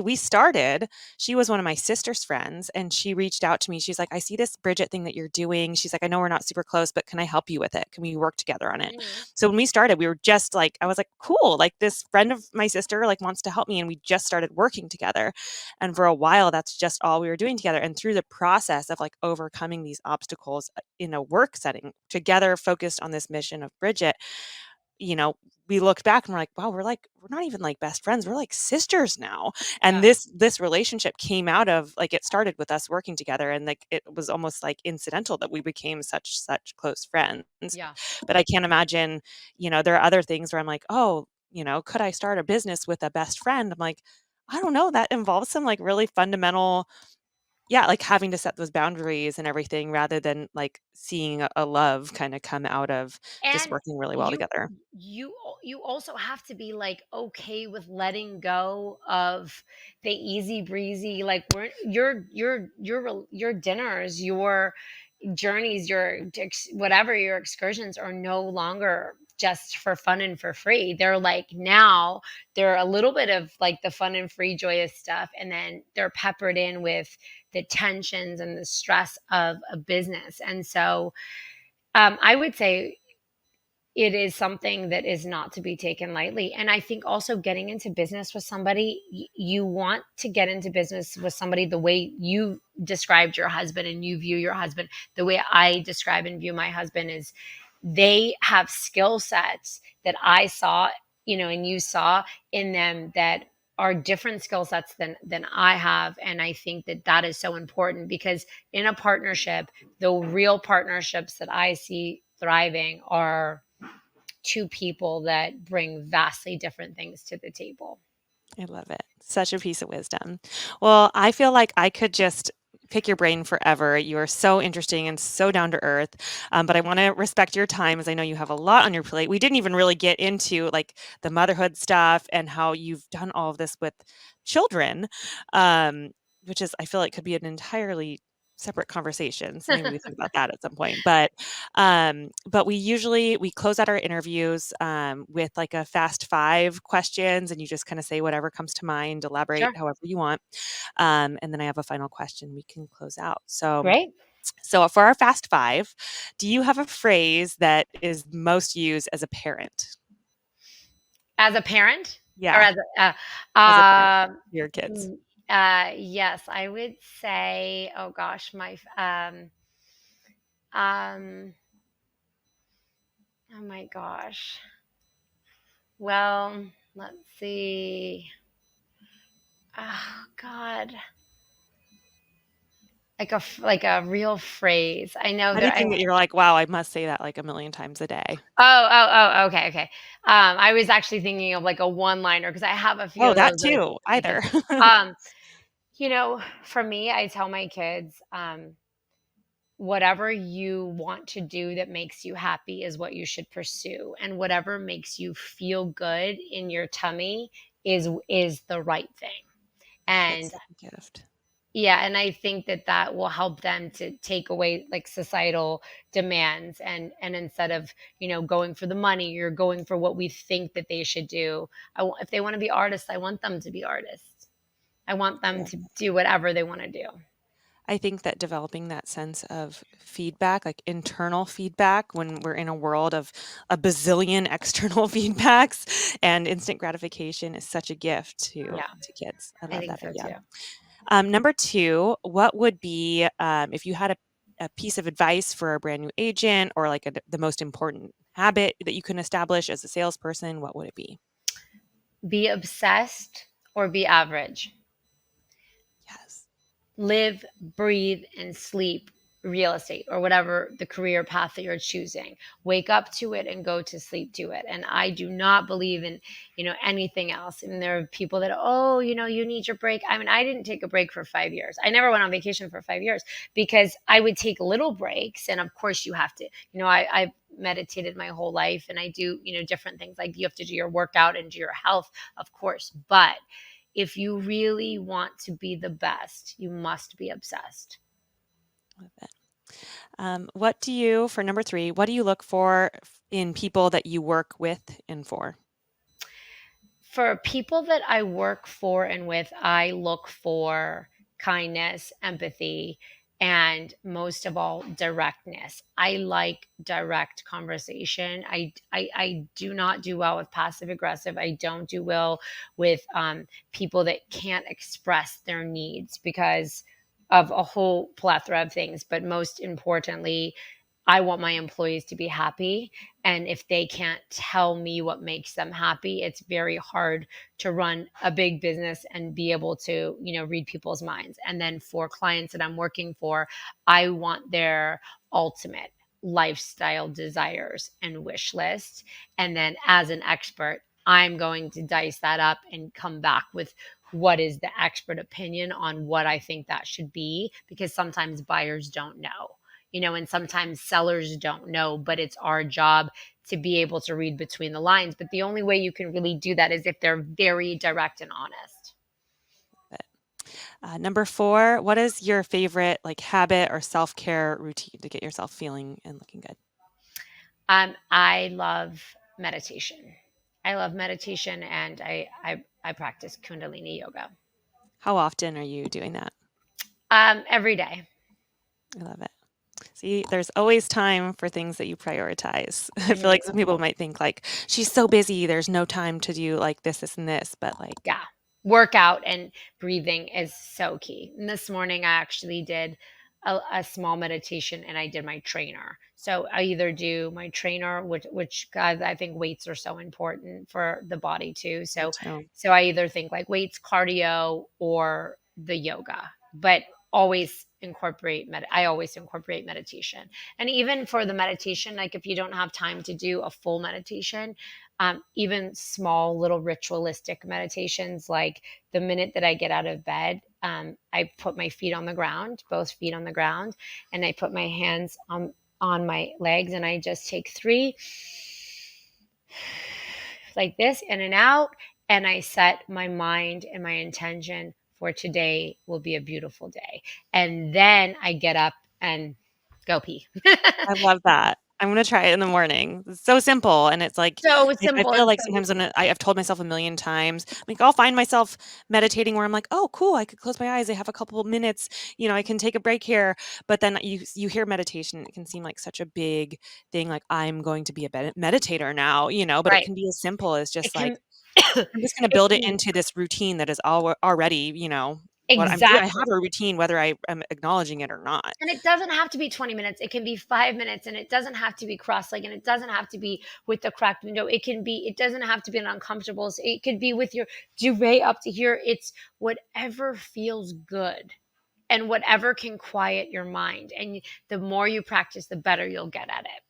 Speaker 1: was one of my sister's friends, and she reached out to me. She's like, "I see this Bridget thing that you're doing." She's like, "I know we're not super close, but can I help you with it? Can we work together on it?"
Speaker 2: Mhm.
Speaker 1: So when we started, we were just like I was like, "Cool, like, this friend of my sister, like, wants to help me," and we just started working together. And for a while, that's just all we were doing together. And through the process of like overcoming these obstacles in a work setting together, focused on this mission of Bridget, you know, we looked back and we're like, wow, we're not even like best friends. We're like sisters now. And
Speaker 2: Yeah.
Speaker 1: this relationship came out of like it started with us working together, and like it was almost like incidental that we became such close friends.
Speaker 2: Yeah.
Speaker 1: But I can't imagine, there are other things where I'm like, oh, could I start a business with a best friend? I'm like, I don't know. That involves some like really fundamental, yeah, like having to set those boundaries and everything rather than like seeing a love kind of come out of just
Speaker 2: And
Speaker 1: working really well
Speaker 2: you
Speaker 1: together.
Speaker 2: you also have to be like okay with letting go of the easy breezy, like your dinners, your journeys, whatever your excursions are no longer just for fun and for free. They're like now they're a little bit of like the fun and free joyous stuff, and then they're peppered in with the tensions and the stress of a business. And so I would say it is something that is not to be taken lightly. And I think also getting into business with somebody, you want to get into business with somebody the way you described your husband and you view your husband. The way I describe and view my husband is they have skill sets that I saw, and you saw in them that are different skill sets than I have. And I think that that is so important because in a partnership, the real partnerships that I see thriving are two people that bring vastly different things to the table.
Speaker 1: I love it. Such a piece of wisdom. Well, I feel like I could just pick your brain forever. You are so interesting and so down to earth. But I want to respect your time as I know you have a lot on your plate. We didn't even really get into like the motherhood stuff and how you've done all of this with children, um, which is, I feel like could be an entirely separate conversation. So maybe we think about that at some point. But we close out our interviews with like a fast five questions, and you just kind of say whatever comes to mind, elaborate
Speaker 2: Sure.
Speaker 1: however you want, and then I have a final question we can close out. So
Speaker 2: Great.
Speaker 1: So for our fast five, do you have a phrase that is most used as a parent?
Speaker 2: As a parent or
Speaker 1: Yeah,
Speaker 2: as
Speaker 1: as a parent
Speaker 2: um,
Speaker 1: to your kids.
Speaker 2: mm, yes, I would say, oh gosh, um, oh my gosh. Well, let's see. Oh God, like a real phrase. I know there.
Speaker 1: Anything that you're like, "Wow, I must say that like a million times a day."
Speaker 2: Okay, okay. I was actually thinking of like a one-liner because I have a few
Speaker 1: Oh,
Speaker 2: of
Speaker 1: that
Speaker 2: those that
Speaker 1: too,
Speaker 2: I think of.
Speaker 1: either.
Speaker 2: Um, for me, I tell my kids, whatever you want to do that makes you happy is what you should pursue, and whatever makes you feel good in your tummy is the right thing.
Speaker 1: It's
Speaker 2: And
Speaker 1: such a gift.
Speaker 2: yeah, and I think that that will help them to take away like societal demands, and instead of, going for the money, you're going for what we think that they should do. If they want to be artists, I want them to be artists. I want them
Speaker 1: Yeah.
Speaker 2: to do whatever they want to do.
Speaker 1: I think that developing that sense of feedback, like internal feedback, when we're in a world of a bazillion external feedbacks and instant gratification is such a gift
Speaker 2: Yeah,
Speaker 1: to kids. I
Speaker 2: I
Speaker 1: love
Speaker 2: think
Speaker 1: that
Speaker 2: so
Speaker 1: idea.
Speaker 2: too.
Speaker 1: Number 2, what would be, if you had a piece of advice for a brand new agent or like the most important habit that you can establish as a salesperson, what would it be?
Speaker 2: Be obsessed or be average.
Speaker 1: Yes.
Speaker 2: Live, breathe, and sleep real estate or whatever the career path that you're choosing. Wake up to it and go to sleep to it. And I do not believe in, anything else. And there are people that, oh, you need your break. I mean, I didn't take a break for 5 years. I never went on vacation for 5 years because I would take little breaks. And of course, you have to, I've meditated my whole life and I do, different things like you have to do your workout and do your health, of course. But if you really want to be the best, you must be obsessed.
Speaker 1: Love it. What do you, for number 3, what do you look for in people that you work with and for?
Speaker 2: For people that I work for and with, I look for kindness, empathy, and most of all, directness. I like direct conversation. I do not do well with passive aggressive. I don't do well with people that can't express their needs because of a whole plethora of things. But most importantly, I want my employees to be happy, and if they can't tell me what makes them happy, it's very hard to run a big business and be able to, read people's minds. And then for clients that I'm working for, I want their ultimate lifestyle desires and wish list. And then as an expert, I'm going to dice that up and come back with what is the expert opinion on what I think that should be, because sometimes buyers don't know, and sometimes sellers don't know, but it's our job to be able to read between the lines. But the only way you can really do that is if they're very direct and honest.
Speaker 1: But, number 4, what is your favorite like habit or self-care routine to get yourself feeling and looking good?
Speaker 2: I love meditation. I love meditation, and I practice Kundalini yoga
Speaker 1: How often are you doing that?
Speaker 2: every day.
Speaker 1: I love it. See, there's always time for things that you prioritize. I feel
Speaker 2: Mhm.
Speaker 1: like some people might think like, "She's so busy, there's no time to do like this and this," but like
Speaker 2: Yeah. Workout and breathing is so key. And this morning, I actually did a small meditation and I did my trainer. So I either do my trainer, which guys, I think weights are so important for the body too.
Speaker 1: me
Speaker 2: So,
Speaker 1: too.
Speaker 2: so I either think like weights, cardio, or the yoga, but I always incorporate meditation. And even for the meditation, like if you don't have time to do a full meditation, even small little ritualistic meditations, like the minute that I get out of bed, I put my feet on the ground, both feet on the ground, and I put my hands on my legs, and I just take 3 like this, in and out, and I set my mind and my intention for today will be a beautiful day. And then I get up and go pee.
Speaker 1: I love that. I'm gonna try it in the morning. It's so simple, and it's like
Speaker 2: So
Speaker 1: I
Speaker 2: simple
Speaker 1: feel
Speaker 2: and
Speaker 1: like
Speaker 2: so
Speaker 1: sometimes when
Speaker 2: easy.
Speaker 1: I've told myself a million times, like, I'll find myself meditating where I'm like, "Oh, cool, I could close my eyes, I have a couple of minutes, I can take a break here," but then you hear meditation, it can seem like such a big thing, like, "I'm going to be a meditator now," but it
Speaker 2: Right.
Speaker 1: can be as simple as
Speaker 2: It
Speaker 1: just like,
Speaker 2: can
Speaker 1: I'm just gonna
Speaker 2: it
Speaker 1: build it
Speaker 2: can
Speaker 1: into this routine that is already, what I'm doing. I
Speaker 2: exactly.
Speaker 1: have a routine whether I am acknowledging it or not.
Speaker 2: And it doesn't have to be 20 minutes. It can be 5 minutes, and it doesn't have to be cross-legged, and it doesn't have to be with the cracked window. It doesn't have to be an uncomfortable. It could be with your duvet up to here. It's whatever feels good and whatever can quiet your mind. And the more you practice, the better you'll get at it.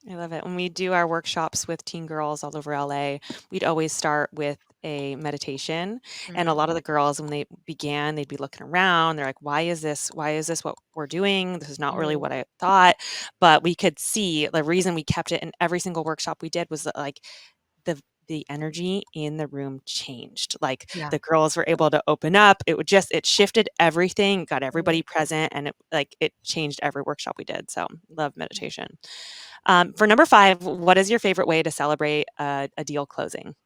Speaker 1: I love it. When we do our workshops with teen girls all over LA, we'd always start with a meditation. And a
Speaker 2: Mhm.
Speaker 1: lot of the girls, when they began, they'd be looking around. They're like, why is this? Why is this what we're doing? This is not really
Speaker 2: Mhm.
Speaker 1: what I thought. But we could see the reason we kept it in every single workshop we did was that, like, the energy in the room changed. Like,
Speaker 2: Yeah.
Speaker 1: the girls were able to open up. It shifted everything, got
Speaker 2: Mhm.
Speaker 1: everybody present, and it changed every workshop we did. So love meditation. For number 5, what is your favorite way to celebrate a deal closing?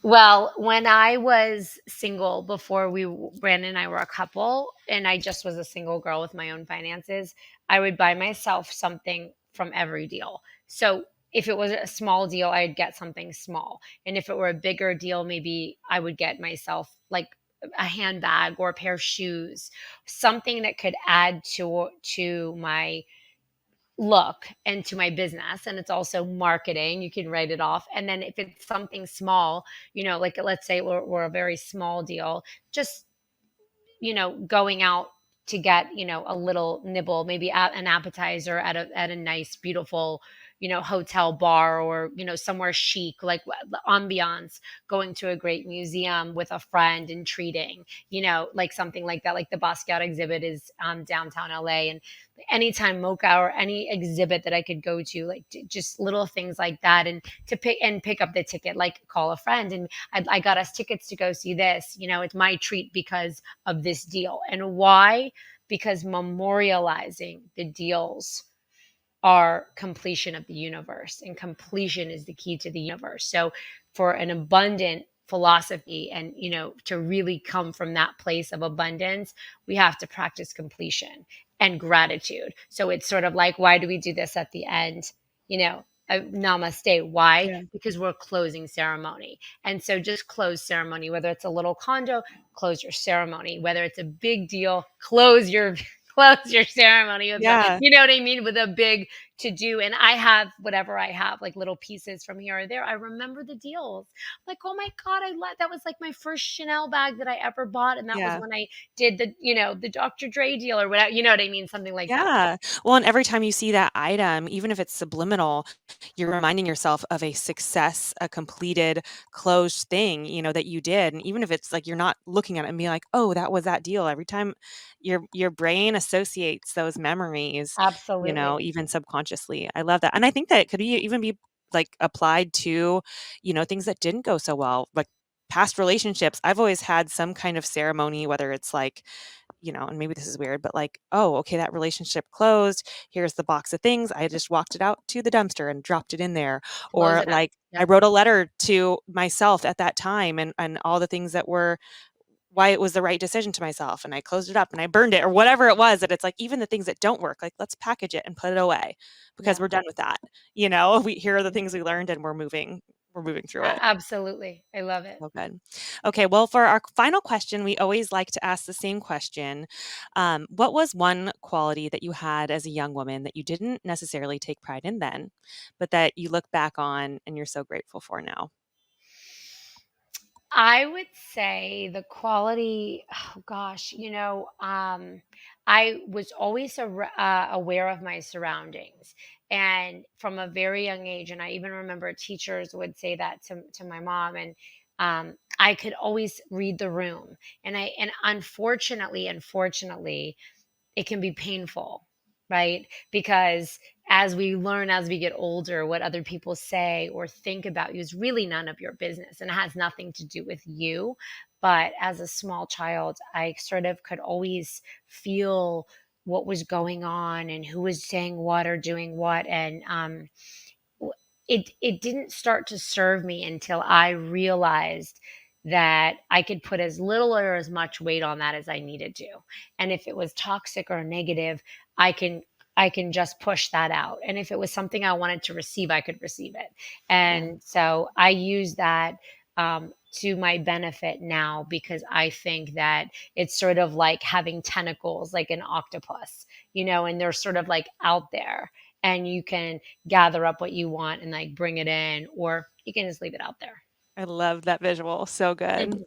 Speaker 2: Well, when I was single before Brandon and I were a couple, and I just was a single girl with my own finances, I would buy myself something from every deal. So if it was a small deal, I'd get something small. And if it were a bigger deal, maybe I would get myself like a handbag or a pair of shoes, something that could add to my look and to my business, and it's also marketing. You can write it off. And then if it's something small, like let's say we're a very small deal, just going out to get, a little nibble, maybe an appetizer at a nice, beautiful, hotel bar, or, somewhere chic, like the ambiance, going to a great museum with a friend and treating, like something like that, like the Basquiat exhibit is downtown LA. And anytime mocha or any exhibit that I could go to, like just little things like that, and to pick up the ticket, like call a friend, and I got us tickets to go see this. It's my treat because of this deal. And why? Because memorializing the deals are completion of the universe, and completion is the key to the universe. So for an abundant philosophy, and to really come from that place of abundance, we have to practice completion and gratitude. So it's sort of like, why do we do this at the end? Namaste. Why?
Speaker 1: Yeah.
Speaker 2: Because we're closing ceremony. And so just close ceremony, whether it's a little condo, close your ceremony. Whether it's a big deal, close your close your ceremony with
Speaker 1: Yeah.
Speaker 2: you know what I mean, with a big to do. And I have whatever I have, like little pieces from here or there. I remember the deals. Like, oh my God, that was like my first Chanel bag that I ever bought. And that was
Speaker 1: Yeah.
Speaker 2: when I did the Dr. Dre deal or whatever. You know what I mean? Something like that.
Speaker 1: Yeah. Well, and every time you see that item, even if it's subliminal, you're reminding yourself of a success, a completed, closed thing, that you did. And even if it's like you're not looking at it and being like, "Oh, that was that deal." Every time your brain associates those memories,
Speaker 2: Absolutely.
Speaker 1: even subconsciously. I love that. And I think that it could even be like applied to, things that didn't go so well, like past relationships. I've always had some kind of ceremony, whether it's like, and maybe this is weird, but like, oh, okay, that relationship closed. Here's the box of things. I just walked it out to the dumpster and dropped it in there.
Speaker 2: Close
Speaker 1: Or
Speaker 2: it out.
Speaker 1: like I
Speaker 2: Yep.
Speaker 1: wrote a letter to myself at that time and all the things that were why it was the right decision to myself. And I closed it up and I burned it or whatever it was. That it's like even the things that don't work, like let's package it and put it away because
Speaker 2: Yeah.
Speaker 1: we're done with that. We here are the things we learned and we're moving through it.
Speaker 2: Absolutely. I love it.
Speaker 1: So good. Okay, well, for our final question, we always like to ask the same question. What was one quality that you had as a young woman that you didn't necessarily take pride in then, but that you look back on and you're so grateful for now?
Speaker 2: I would say the quality, oh gosh, I was always aware of my surroundings, and from a very young age. And I even remember teachers would say that to my mom. And I could always read the room. And unfortunately, it can be painful, right? Because as we learn, as we get older, what other people say or think about you is really none of your business, and it has nothing to do with you. But as a small child, I sort of could always feel what was going on and who was saying what or doing what, and w- it didn't start to serve me until I realized that I could put as little or as much weight on that as I needed to. And if it was toxic or negative, I can I can just push that out. And if it was something I wanted to receive, I could receive it.
Speaker 1: Yeah.
Speaker 2: And so I use that to my benefit now, because I think that it's sort of like having tentacles, like an octopus, and they're sort of like out there, and you can gather up what you want and like bring it in, or you can just leave it out there.
Speaker 1: I love that visual. So good.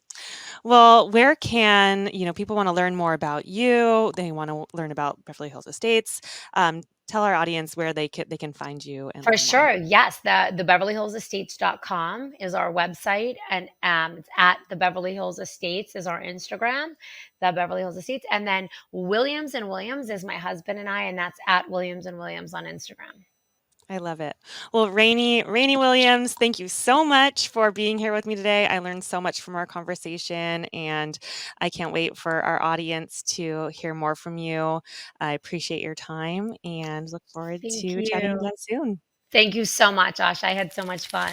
Speaker 1: Well, where can, people want to learn more about you? They want to learn about Beverly Hills Estates. Tell our audience where they can find you and
Speaker 2: For
Speaker 1: learn more.
Speaker 2: sure. Yes. The beverlyhillsestates.com is our website. And it's at the Beverly Hills Estates is our Instagram, the Beverly Hills Estates. And then Williams and Williams is my husband and I, and that's at Williams and Williams on Instagram.
Speaker 1: I love it. Well, Rayni Williams, thank you so much for being here with me today. I learned so much from our conversation, and I can't wait for our audience to hear more from you. I appreciate your time and look forward
Speaker 2: Thank
Speaker 1: to chatting
Speaker 2: you.
Speaker 1: again soon.
Speaker 2: Thank you so much, Josh. I had so much fun.